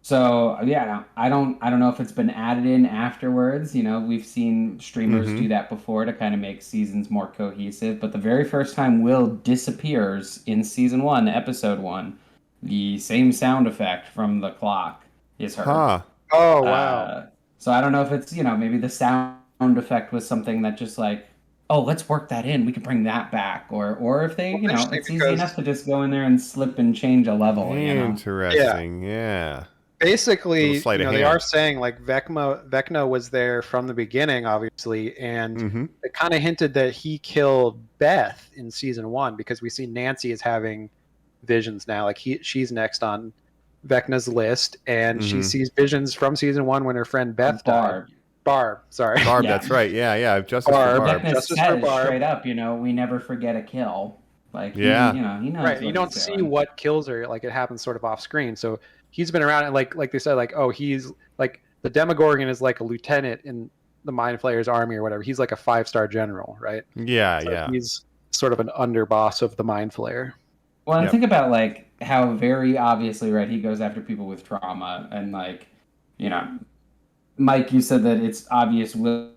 So yeah, I don't know if it's been added in afterwards. We've seen streamers do that before to kind of make seasons more cohesive. But the very first time Will disappears in season 1, episode 1, the same sound effect from the clock is heard. Huh. Oh wow. So I don't know if it's maybe the sound effect was something that just like, oh, let's work that in. We can bring that back, or if they it's easy enough to just go in there and slip and change a level. Interesting. Yeah. Basically, they are saying like Vecna was there from the beginning, obviously, and it kind of hinted that he killed Beth in season 1, because we see Nancy is having visions now. Like she's next on Vecna's list, and she sees visions from season 1 when her friend Beth died. Barb, sorry. Barb, that's right. Yeah. Justice for Barb. Justice for Barb. Straight up, we never forget a kill. Like, he knows. Right, you don't see what kills her. Like, it happens sort of off screen. So he's been around, and like they said, like, oh, he's like the Demogorgon is like a lieutenant in the Mind Flayer's army or whatever. He's like a 5-star general, right? Yeah. He's sort of an underboss of the Mind Flayer. Well, and think about like how very obviously, right, he goes after people with trauma, and like, Mike, you said that it's obvious Will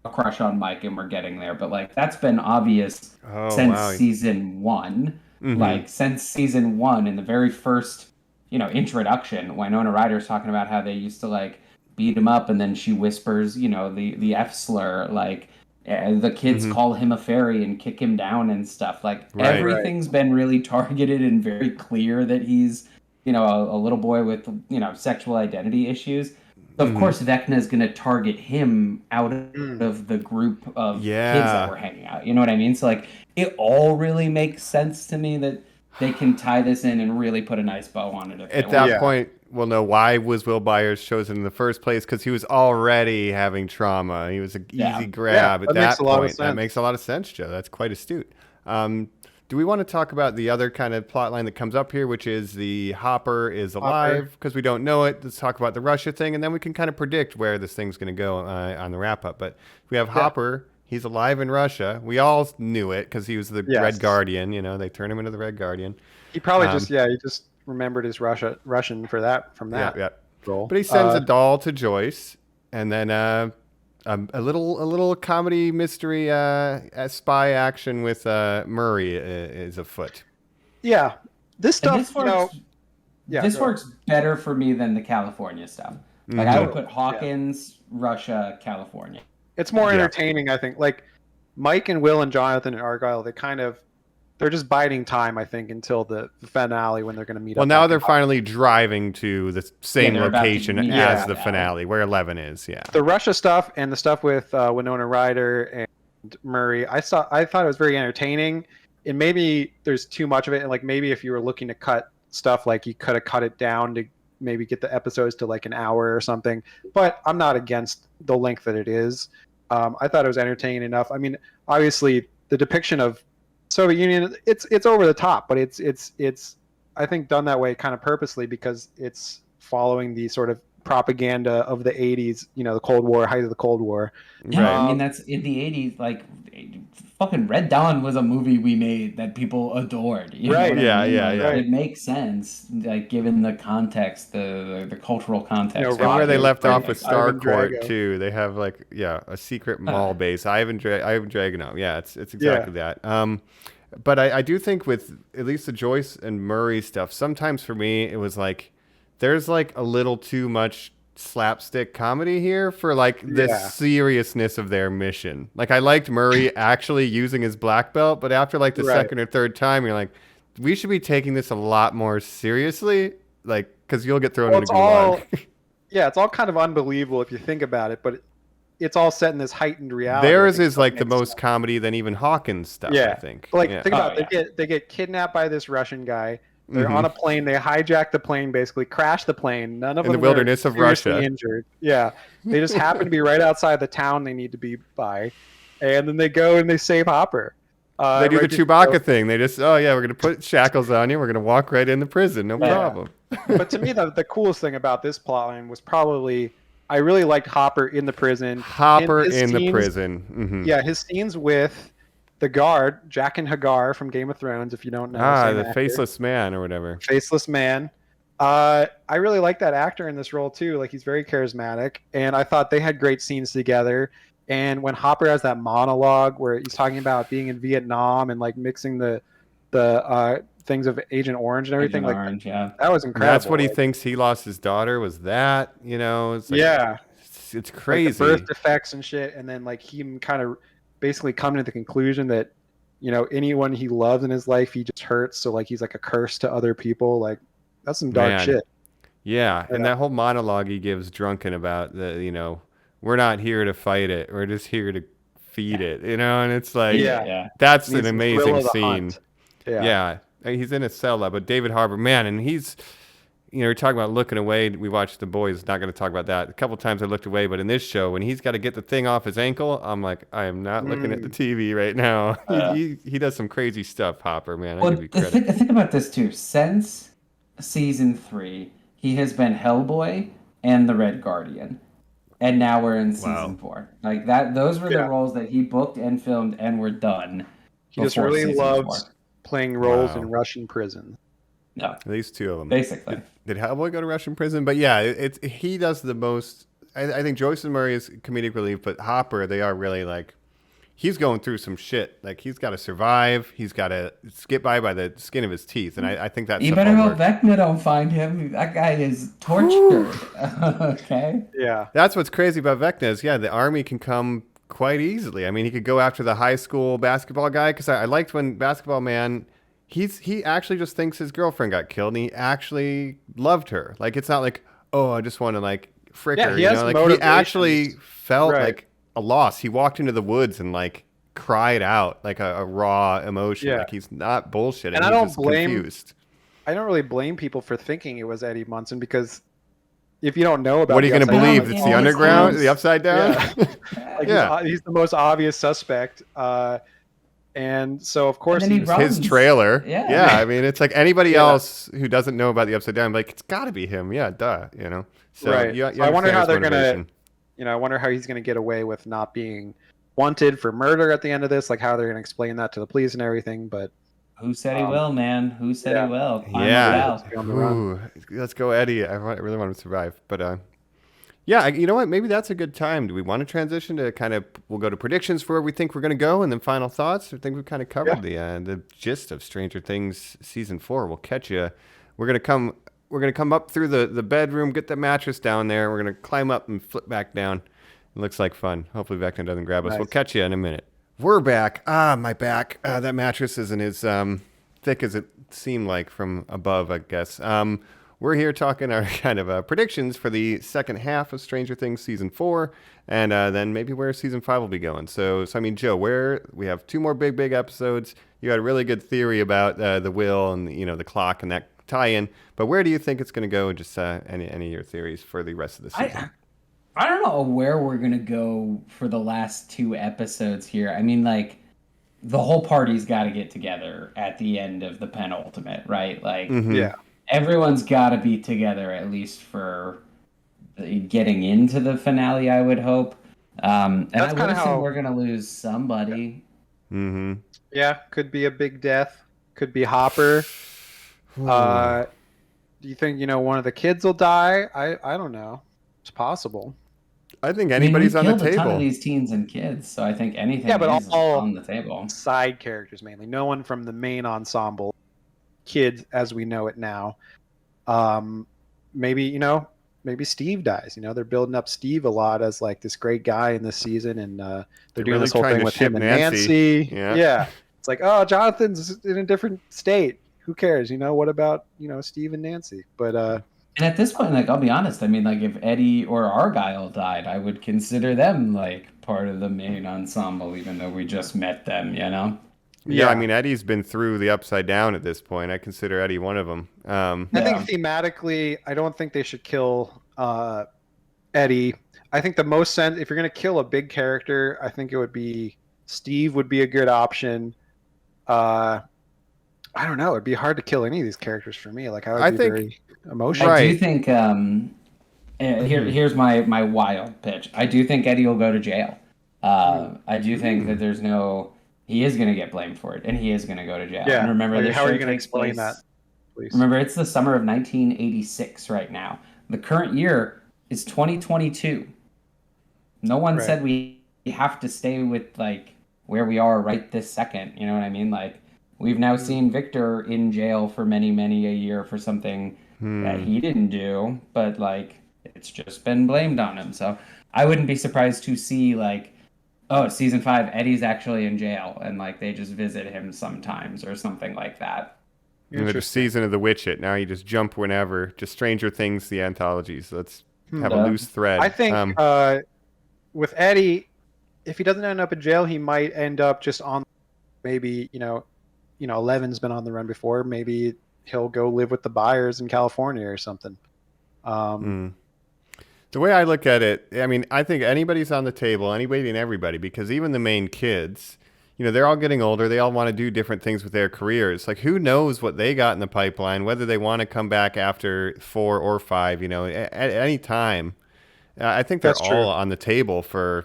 crush on Mike, and we're getting there, but like that's been obvious since season 1. Like since season 1, in the very first introduction, Winona Ryder's talking about how they used to like beat him up, and then she whispers the F slur, like the kids call him a fairy and kick him down and stuff. Like everything's been really targeted and very clear that he's a little boy with sexual identity issues. So of course Vecna is going to target him out of the group of kids that were hanging out. You know what I mean? So like it all really makes sense to me that they can tie this in and really put a nice bow on it. At that point, we'll know why was Will Byers chosen in the first place, because he was already having trauma. He was an easy grab at that point. That makes a lot of sense, Joe. That's quite astute. Do we want to talk about the other kind of plot line that comes up here, which is the Hopper is alive, because we don't know it? Let's talk about the Russia thing, and then we can kind of predict where this thing's going to go on the wrap-up. But we have Hopper. He's alive in Russia. We all knew it because he was the Red Guardian. They turned him into the Red Guardian. He probably he just remembered his Russian from that role. But he sends a doll to Joyce, and then a little comedy mystery spy action with Murray is afoot. Yeah, this stuff. This works better for me than the California stuff. Like I would put Hawkins, Russia, California. It's more entertaining, I think. Like Mike and Will and Jonathan and Argyle, they're just biding time, I think, until the finale when they're going to meet up. Well, now they're finally driving to the same location as the finale, where 11 is. Yeah. The Russia stuff and the stuff with Winona Ryder and Murray, I thought it was very entertaining. And maybe there's too much of it, and like maybe if you were looking to cut stuff, like you could have cut it down to maybe get the episodes to like an hour or something. But I'm not against the length that it is. I thought it was entertaining enough. I mean, obviously the depiction of Soviet Union, it's over the top, but it's I think done that way kind of purposely because it's following the sort of propaganda of the 80s, the Cold War, height of the Cold War. Yeah, I mean, that's in the 80s, like, fucking Red Dawn was a movie we made that people adored. You know what I mean? Like, it makes sense, like, given the context, the cultural context. And where they left off with Starcourt, too. They have, like, a secret mall base. Ivan Dragunov. Yeah, it's exactly that. But I do think with at least the Joyce and Murray stuff, sometimes for me, it was like, there's like a little too much slapstick comedy here for like the seriousness of their mission. Like I liked Murray actually using his black belt, but after like the second or third time, you're like, we should be taking this a lot more seriously, like because you'll get thrown into gulag. It's all kind of unbelievable if you think about it, but it's all set in this heightened reality. Theirs is like the most comedy than even Hawkins stuff. I think. Like think about it. They get kidnapped by this Russian guy. They're on a plane. They hijack the plane, basically crash the plane. None of them in the wilderness of Russia, injured. Yeah, they just happen to be right outside the town they need to be by, and then they go and they save Hopper. They do the Chewbacca thing. They just, we're gonna put shackles on you. We're gonna walk right into prison. No problem. But to me, the coolest thing about this plotline was probably I really liked Hopper in the prison. Hopper in the prison. Mm-hmm. Yeah, his scenes with the guard, Jaqen H'ghar from Game of Thrones, if you don't know. The faceless man or whatever. Faceless man. I really like that actor in this role too. Like he's very charismatic, and I thought they had great scenes together. And when Hopper has that monologue where he's talking about being in Vietnam and like mixing the things of Agent Orange and everything, that was incredible. That's what he thinks he lost his daughter. Was that it's like, it's crazy. Like the birth defects and shit, and then like him kind of basically coming to the conclusion that anyone he loves in his life he just hurts, so like he's like a curse to other people. Like that's some dark shit. And that whole monologue he gives drunken about the we're not here to fight it, we're just here to feed it, and it's like that's an amazing scene. He's in a cell, but David Harbour, man, and he's we're talking about looking away. We watched The Boys. Not going to talk about that. A couple times I looked away, but in this show, when he's got to get the thing off his ankle, I'm like, I am not looking at the TV right now. He does some crazy stuff, Hopper, man. I give you credit. Think about this too. Since season 3, he has been Hellboy and the Red Guardian, and now we're in season 4. Like that. Those were the roles that he booked and filmed and were done. He just really loves playing roles in Russian prisons. No, at least 2 of them. Basically, did Hellboy go to Russian prison? But he does the most. I think Joyce and Murray is comedic relief, but Hopper, they are really like, he's going through some shit. Like he's got to survive. He's got to get by the skin of his teeth, and I think that's. You better hope Vecna don't find him. That guy is tortured. Okay. Yeah, that's what's crazy about Vecna is the army can come quite easily. I mean, he could go after the high school basketball guy because I liked when Basketball Man. He actually just thinks his girlfriend got killed, and he actually loved her. Like it's not like, oh, I just want to like frick her. He actually felt like a loss. He walked into the woods and like cried out like a raw emotion. Like he's not bullshitting. And I don't confused. I don't really blame people for thinking it was Eddie Munson because if you don't know about, what are you going to believe? It's the underground, the upside down. He's the most obvious suspect. And so, of course, his trailer. Yeah. I mean, it's like anybody else who doesn't know about the Upside Down, like, it's got to be him. Yeah, duh, So, I wonder how they're going to, I wonder how he's going to get away with not being wanted for murder at the end of this, like how they're going to explain that to the police and everything. But who said he will, man? Who said he will? Ooh, let's go, Eddie. I really want him to survive. But, you know what? Maybe that's a good time. Do we want to transition to we'll go to predictions for where we think we're going to go and then final thoughts? I think we've kind of covered the gist of Stranger Things season 4. We'll catch you. We're going to come up through the bedroom, get the mattress down there. We're going to climb up and flip back down. It looks like fun. Hopefully Vecna doesn't grab us. Nice. We'll catch you in a minute. We're back. My back. That mattress isn't as thick as it seemed like from above, I guess. We're here talking our kind of predictions for the second half of Stranger Things season 4, and then maybe where season 5 will be going. So I mean, Joe, we have 2 more big episodes. You had a really good theory about the will and the clock and tie-in. But where do you think it's going to go? Just any of your theories for the rest of the season? I don't know where we're gonna go for the last 2 episodes here. I mean, like, the whole party's got to get together at the end of the penultimate, right? Like, Yeah. everyone's got to be together at least for getting into the finale, I would hope. And That's I would kinda assume how- we're gonna lose somebody. Mm-hmm. Yeah, could be a big death. Could be Hopper. Do you think, one of the kids will die? I don't know. It's possible. I think I mean, anybody's we on the killed a ton of table. these teens and kids, so I think anything Yeah, but is all- on the table. Side characters mainly. No one from the main ensemble. Kids as we know it now. Maybe Steve dies. They're building up Steve a lot as like this great guy in this season, and they're doing really this whole trying thing to with ship him and Nancy. Nancy. Yeah. It's like, oh, Jonathan's in a different state. Who cares? What about Steve and Nancy? But And at this point, like, I'll be honest, I mean, like, if Eddie or Argyle died, I would consider them, like, part of the main ensemble, even though we just met them, Yeah, I mean, Eddie's been through the Upside Down at this point. I consider Eddie one of them. I think thematically, I don't think they should kill Eddie. I think the most sense, if you're going to kill a big character, I think it would be Steve would be a good option. I don't know. It'd be hard to kill any of these characters for me. Like, I would be very emotional. I do think, here's my wild pitch. I do think Eddie will go to jail. I do think that he is going to get blamed for it, and he is going to go to jail. Yeah. And remember, How are you going to explain that, please? Remember, it's the summer of 1986 right now. The current year is 2022. No one said we have to stay with, like, where we are right this second. You know what I mean? Like, we've now seen Victor in jail for many, many a year for something that he didn't do, but, like, it's just been blamed on him. So I wouldn't be surprised to see, like, oh, season 5, Eddie's actually in jail, and, like, they just visit him sometimes or something like that. The season of the Witch-It. Now you just jump whenever. Just Stranger Things, the anthologies. Let's have a loose thread. I think with Eddie, if he doesn't end up in jail, he might end up just on maybe, 11's been on the run before. Maybe he'll go live with the Byers in California or something. The way I look at it, I mean, I think anybody's on the table, anybody and everybody, because even the main kids, they're all getting older. They all want to do different things with their careers. Like, who knows what they got in the pipeline, whether they want to come back after 4 or 5, at any time. I think they're all on the table for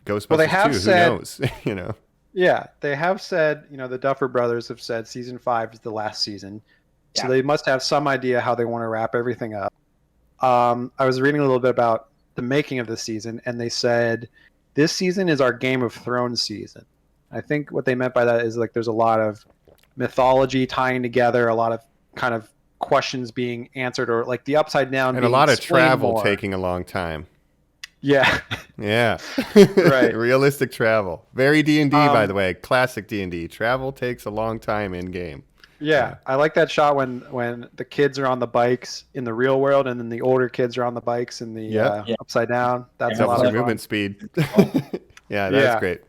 Ghostbusters they have 2. said, Who knows? Yeah, they have said, the Duffer Brothers have said season 5 is the last season. So they must have some idea how they want to wrap everything up. I was reading a little bit about the making of this season, and they said this season is our Game of Thrones season. I think what they meant by that is, like, there's a lot of mythology tying together, a lot of kind of questions being answered, or like the Upside Down, and a lot of travel taking a long time. Yeah. Yeah. Right. Realistic travel. Very D&D, by the way. Classic D&D. Travel takes a long time in game. Yeah. I like that shot when the kids are on the bikes in the real world, and then the older kids are on the bikes in the Upside Down. That's a lot of movement speed. Yeah, that's great.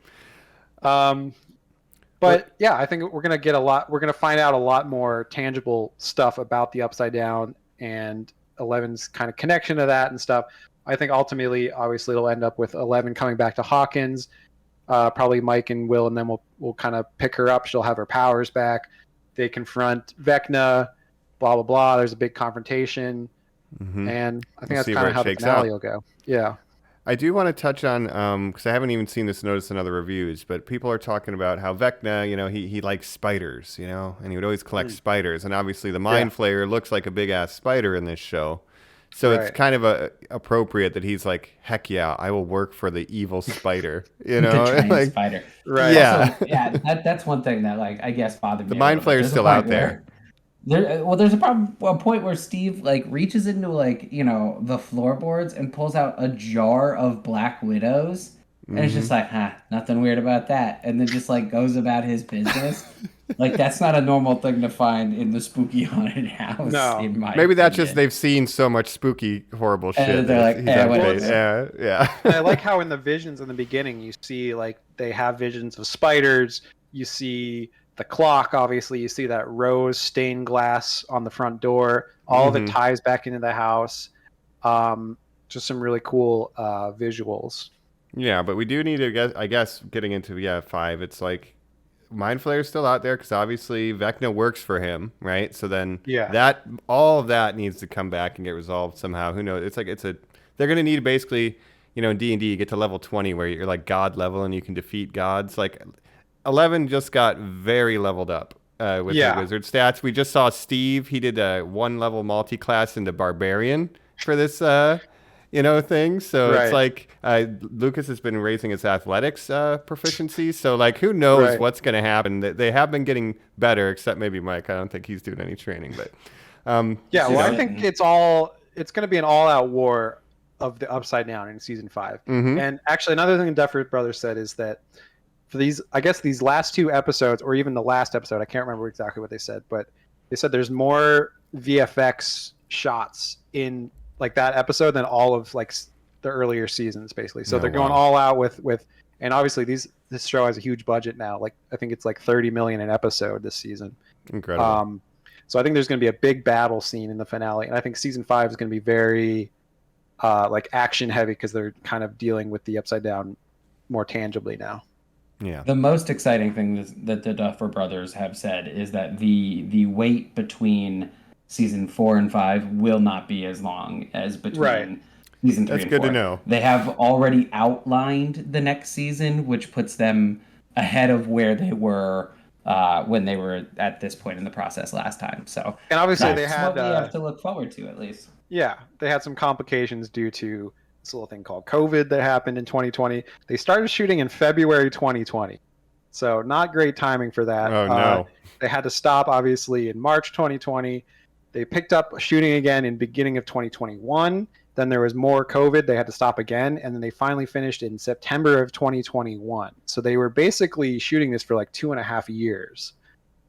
But yeah, I think we're gonna find out a lot more tangible stuff about the Upside Down and 11's kind of connection to that and stuff. I think ultimately, obviously, it'll end up with 11 coming back to Hawkins, probably Mike and Will, and then we'll kind of pick her up. She'll have her powers back. They confront Vecna, blah blah blah. There's a big confrontation, and I think that's kind of how the finale will go. Yeah. I do want to touch on, because I haven't even seen this notice in other reviews, but people are talking about how Vecna, he likes spiders, and he would always collect spiders. And obviously the Mind Flayer looks like a big-ass spider in this show. So it's kind of appropriate that he's like, heck yeah, I will work for the evil spider, The like, spider. Right. Yeah. Also, that's one thing that, like, I guess bothered me. The Mind Flayer's still out there. There's a point where Steve, like, reaches into, like, the floorboards and pulls out a jar of Black Widows, and it's just like, nothing weird about that, and then just, like, goes about his business. Like, that's not a normal thing to find in the spooky haunted house. No. In my Maybe that's opinion. just they've seen so much spooky, horrible shit. And they're like, he's whatever. yeah. And I like how in the visions in the beginning, you see, like, they have visions of spiders. You see the clock, obviously, you see that rose stained glass on the front door. All of it ties back into the house. Just some really cool visuals. Yeah, but we do need to I guess getting into 5. It's like Mind Flayer's still out there because obviously Vecna works for him, right? So then that all of that needs to come back and get resolved somehow. Who knows? It's like they're gonna need basically, in D&D you get to level 20 where you're like God level and you can defeat gods. Like 11 just got very leveled up with the wizard stats. We just saw Steve. He did a 1 level multi-class into Barbarian for this thing. So it's like Lucas has been raising his athletics proficiency. So like, who knows what's going to happen? They have been getting better, except maybe Mike. I don't think he's doing any training, but I think it's going to be an all-out war of the Upside Down in season 5. And actually, another thing the Duffer Brothers said is that for these last 2 episodes, or even the last episode, I can't remember exactly what they said, but they said there's more VFX shots in like that episode than all of like the earlier seasons, basically. So they're going all out with, and obviously this show has a huge budget now. Like I think it's like $30 million an episode this season. Incredible. So I think there's going to be a big battle scene in the finale, and I think season 5 is going to be very like action heavy because they're kind of dealing with the Upside Down more tangibly now. Yeah. The most exciting thing that the Duffer Brothers have said is that the wait between season 4 and 5 will not be as long as between season 3 and 4. That's good to know. They have already outlined the next season, which puts them ahead of where they were when they were at this point in the process last time. So, and obviously they had what we have to look forward to, at least. Yeah, they had some complications due to this little thing called COVID that happened in 2020. They started shooting in February 2020, so not great timing for that. Oh no! They had to stop obviously in March 2020. They picked up shooting again in beginning of 2021. Then there was more COVID. They had to stop again, and then they finally finished in September of 2021. So they were basically shooting this for like 2.5 years.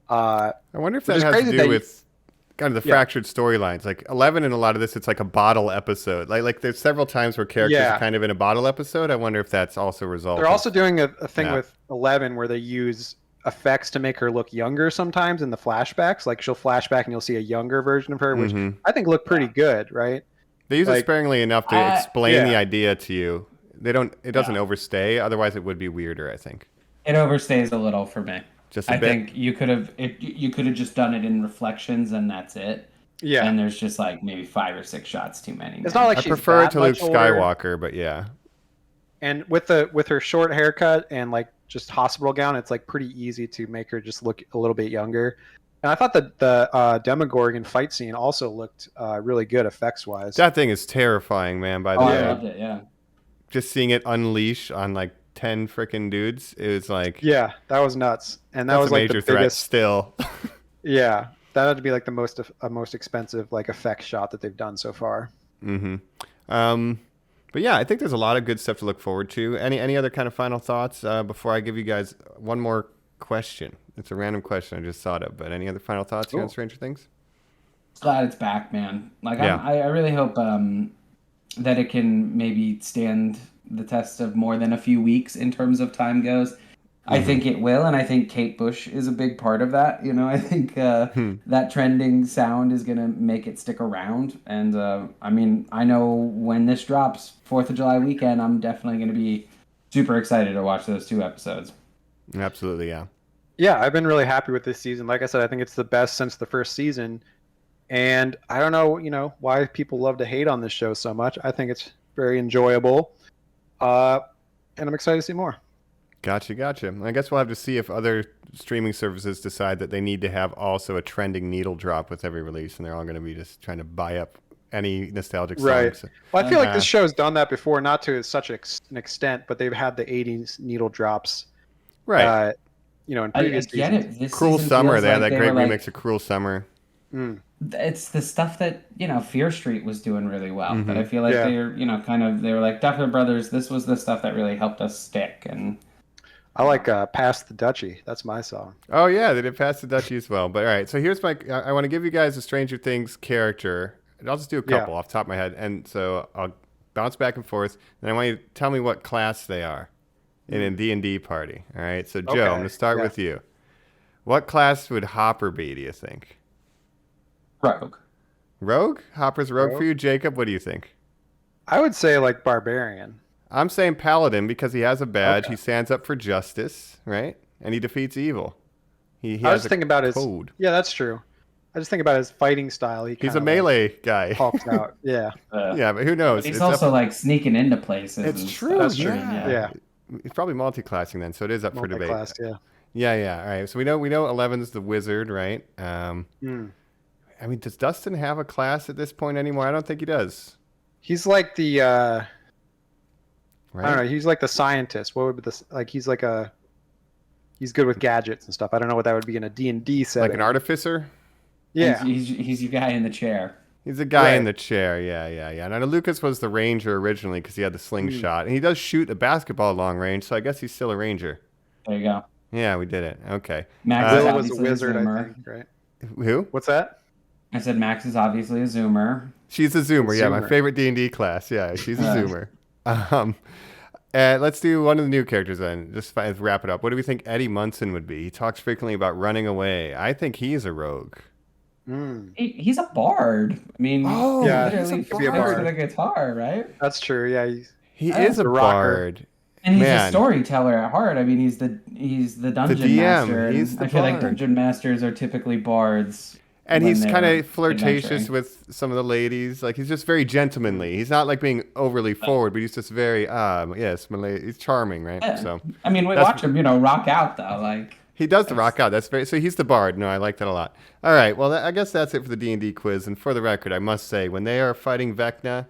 I wonder if that has to do with kind of the fractured storylines. Like 11 in a lot of this, it's like a bottle episode. Like there's several times where characters are kind of in a bottle episode. I wonder if that's also resolved. They're also doing a thing with 11 where they use effects to make her look younger sometimes in the flashbacks. Like she'll flashback and you'll see a younger version of her, which I think look pretty good, right? They use it sparingly enough to explain the idea to you. It doesn't overstay. Otherwise it would be weirder, I think. It overstays a little for me. Just a bit. I think you could have just done it in reflections and that's it. Yeah. And there's just like maybe 5 or 6 shots too many. It's not like I prefer it to Luke Skywalker, but yeah. And with her short haircut and like just hospital gown, it's like pretty easy to make her just look a little bit younger. And I thought that the Demogorgon fight scene also looked really good effects wise. That thing is terrifying, man. By the way, I loved it. Yeah. Just seeing it unleash on like 10 freaking dudes, it was like that was nuts. And that was a like major the threat biggest still. Yeah, that had to be like the most expensive like effect shot that they've done so far. But yeah, I think there's a lot of good stuff to look forward to. Any other kind of final thoughts before I give you guys one more question? It's a random question I just thought of, but any other final thoughts here on Stranger Things? Glad it's back, man. Like I really hope that it can maybe stand the test of more than a few weeks in terms of time goes. I think it will, and I think Kate Bush is a big part of that. I think that trending sound is going to make it stick around. And I mean, I know when this drops, 4th of July weekend, I'm definitely going to be super excited to watch those 2 episodes. Absolutely, yeah. Yeah, I've been really happy with this season. Like I said, I think it's the best since the first season. And I don't know, why people love to hate on this show so much. I think it's very enjoyable. And I'm excited to see more. Gotcha. I guess we'll have to see if other streaming services decide that they need to have also a trending needle drop with every release, and they're all going to be just trying to buy up any nostalgic songs. Right. Well, I feel like this show's done that before, not to such an extent, but they've had the 80s needle drops. Right. In previous seasons. This Cruel Summer, they had that great remix of Cruel Summer. It's the stuff that Fear Street was doing really well. But I feel like they're they were like Duffer Brothers. This was the stuff that really helped us stick. And I like Pass the Dutchie. That's my song. Oh yeah, they did Pass the Dutchie as well. But all right, so here's I want to give you guys a Stranger Things character. I'll just do a couple off the top of my head, and so I'll bounce back and forth. And I want you to tell me what class they are in a D&D party. All right, so Joe, I'm going to start with you. What class would Hopper be, do you think? Rogue. Rogue? Hopper's rogue for you? Jacob, what do you think? I would say like barbarian. I'm saying Paladin because he has a badge. Okay. He stands up for justice, right? And he defeats evil. He I was has thinking about code. Yeah, that's true. I just think about his fighting style. He's a melee guy. Hulks out. Yeah. Yeah, but who knows? He's also like sneaking into places. It's true. That's true. Yeah. He's probably multi-classing then, so it is up for debate. Yeah. Yeah. All right. So we know 11's the wizard, right? I mean, does Dustin have a class at this point anymore? I don't think he does. He's like the right? I don't know, he's like the scientist. What would be this like he's good with gadgets and stuff. I don't know what that would be in a D&D setting. Like an artificer? Yeah. He's your guy in the chair. He's a guy in the chair. Yeah. And I know Lucas was the ranger originally because he had the slingshot. And he does shoot a basketball long range, so I guess he's still a ranger. There you go. Yeah, we did it. Okay. Max Will was a wizard, I think, right? Who? What's that? I said Max is obviously a zoomer. She's a zoomer. Yeah, my favorite D&D class. Yeah, she's a zoomer. Let's do one of the new characters then. Just wrap it up. What do we think Eddie Munson would be? He talks frequently about running away. I think he's a rogue. He's a bard. I mean, literally he's a bard with a guitar, right? That's true. Yeah, he is a bard. And he's a storyteller at heart. I mean, he's the dungeon master. I feel like dungeon masters are typically bards. And he's kind of flirtatious with some of the ladies. Like, he's just very gentlemanly. He's not like being overly forward, but he's just very, yes, he's charming, right? Yeah. So I mean, we watch him, rock out though. Like he does the rock out. So he's the bard. No, I like that a lot. All right, well, I guess that's it for the D&D quiz. And for the record, I must say, when they are fighting Vecna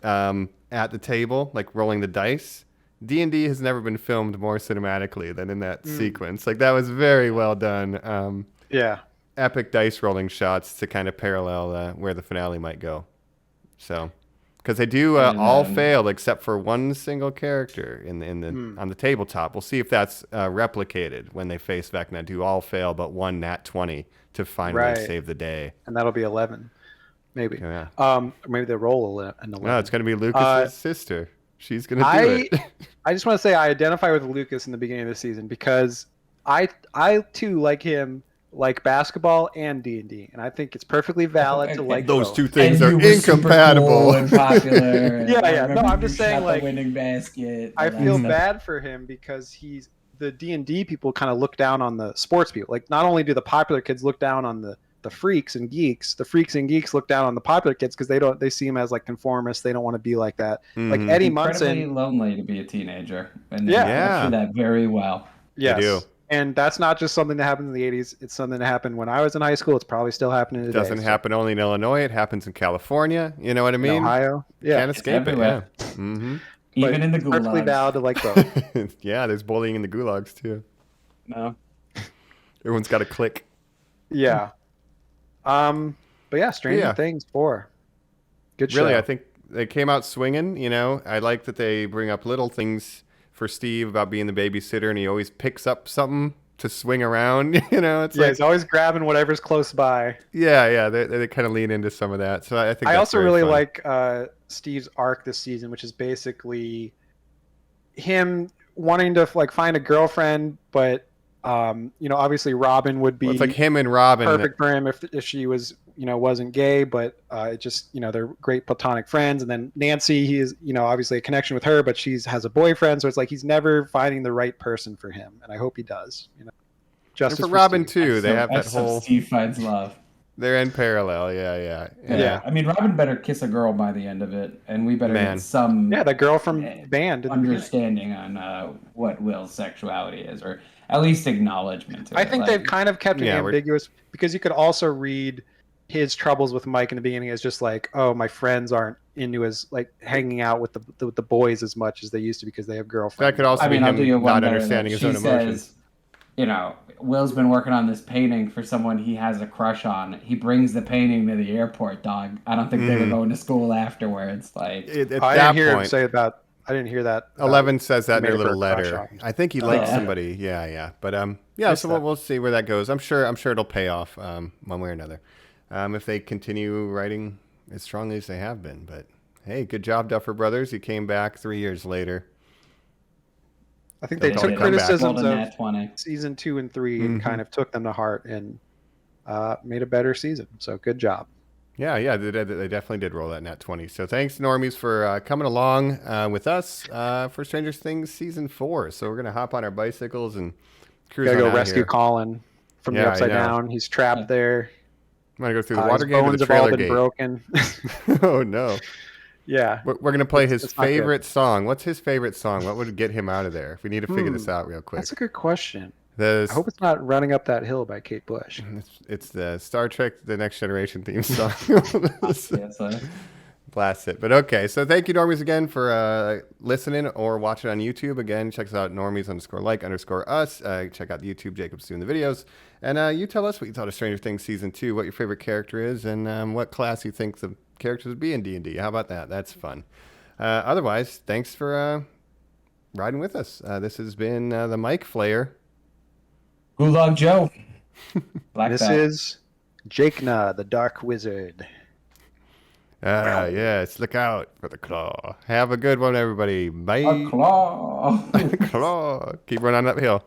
at the table, like rolling the dice, D&D has never been filmed more cinematically than in that sequence. Like, that was very well done. Epic dice rolling shots to kind of parallel where the finale might go. So, because they do all fail except for one single character on the tabletop. We'll see if that's replicated when they face Vecna. Do all fail but one nat 20 to finally save the day. And that'll be 11, maybe. Yeah. Maybe they roll an 11. No, it's going to be Lucas's sister. She's going to do it. I just want to say I identify with Lucas in the beginning of the season because I too like him. Like basketball and D&D, and I think it's perfectly valid to like those both. two things are incompatible. And popular. No, I'm just saying, like, winning basket. I feel bad for him because the D&D people kind of look down on the sports people. Like, not only do the popular kids look down on the freaks and geeks, the freaks and geeks look down on the popular kids because they see him as like conformists. They don't want to be like that. Like Eddie Munson, incredibly lonely to be a teenager, and yeah, that very well. Yes. They do. And that's not just something that happened in the 80s. It's something that happened when I was in high school. It's probably still happening today. It doesn't happen only in Illinois. It happens in California. You know what I mean? In Ohio. Yeah. Can't escape it. Yeah. Even in the gulags. Perfectly valid to like both. Yeah, there's bullying in the gulags too. No. Everyone's got a click. Yeah. But yeah, Stranger Things 4. Good show. Really, I think they came out swinging. I like that they bring up little things for Steve about being the babysitter, and he always picks up something to swing around. It's he's always grabbing whatever's close by. Yeah. They kind of lean into some of that. So I think I also really fun. like Steve's arc this season, which is basically him wanting to like find a girlfriend, but obviously Robin would be. Well, it's like him and Robin. Perfect for him if she was wasn't gay, but it just they're great platonic friends. And then Nancy, he is obviously a connection with her, but has a boyfriend, so it's like he's never finding the right person for him, and I hope he does. Justice and for Robin Steve. too. They have that whole Steve finds love. They're in parallel. Yeah. I mean, Robin better kiss a girl by the end of it, and we better get some the girl from Band understanding on what Will's sexuality is, or at least acknowledgement. I think they've kind of kept it ambiguous because you could also read his troubles with Mike in the beginning as just like, oh, my friends aren't into his like hanging out with the boys as much as they used to because they have girlfriends. That could also be him not understanding his own emotions. Will's been working on this painting for someone he has a crush on. He brings the painting to the airport, dog. I don't think they were going to school afterwards. Like, I didn't hear him say about. I didn't hear that. 11 says that in her little letter. I think he likes somebody. Yeah. But so we'll see where that goes. I'm sure it'll pay off one way or another. If they continue writing as strongly as they have been. But hey, good job, Duffer Brothers. You came back 3 years later. I think they They'll took call it a comeback. criticisms Golden of Nat 20. season 2 and 3 and kind of took them to heart and made a better season. So good job. Yeah, they definitely did roll that nat 20. So thanks, Normies, for coming along with us for Stranger Things season 4. So we're gonna hop on our bicycles and cruise Gotta on go out rescue here. Colin from Yeah, the I Upside know. Down. He's trapped there. I'm gonna go through the His water gate or bones the have all trailer been gate. broken. Oh no. Yeah. We're gonna play his it's not good. favorite song. What's his favorite song? What would get him out of there? We need to figure this out real quick. That's a good question. The I hope it's not Running Up That Hill by Kate Bush. it's the Star Trek: The Next Generation theme song. Yeah, Blast it. But okay, so thank you, Normies, again for listening or watching on YouTube. Again, check us out, Normies_like_us. Check out the YouTube. Jacob's doing the videos. And you tell us what you thought of Stranger Things Season 2, what your favorite character is, and what class you think the characters would be in D&D. How about that? That's fun. Otherwise, thanks for riding with us. This has been the Mike Flayer. Gulag Joe. Black This belt. is Jakena, the Dark Wizard. Yes, look out for the claw. Have a good one, everybody. Bye. A claw. Claw. Keep running uphill.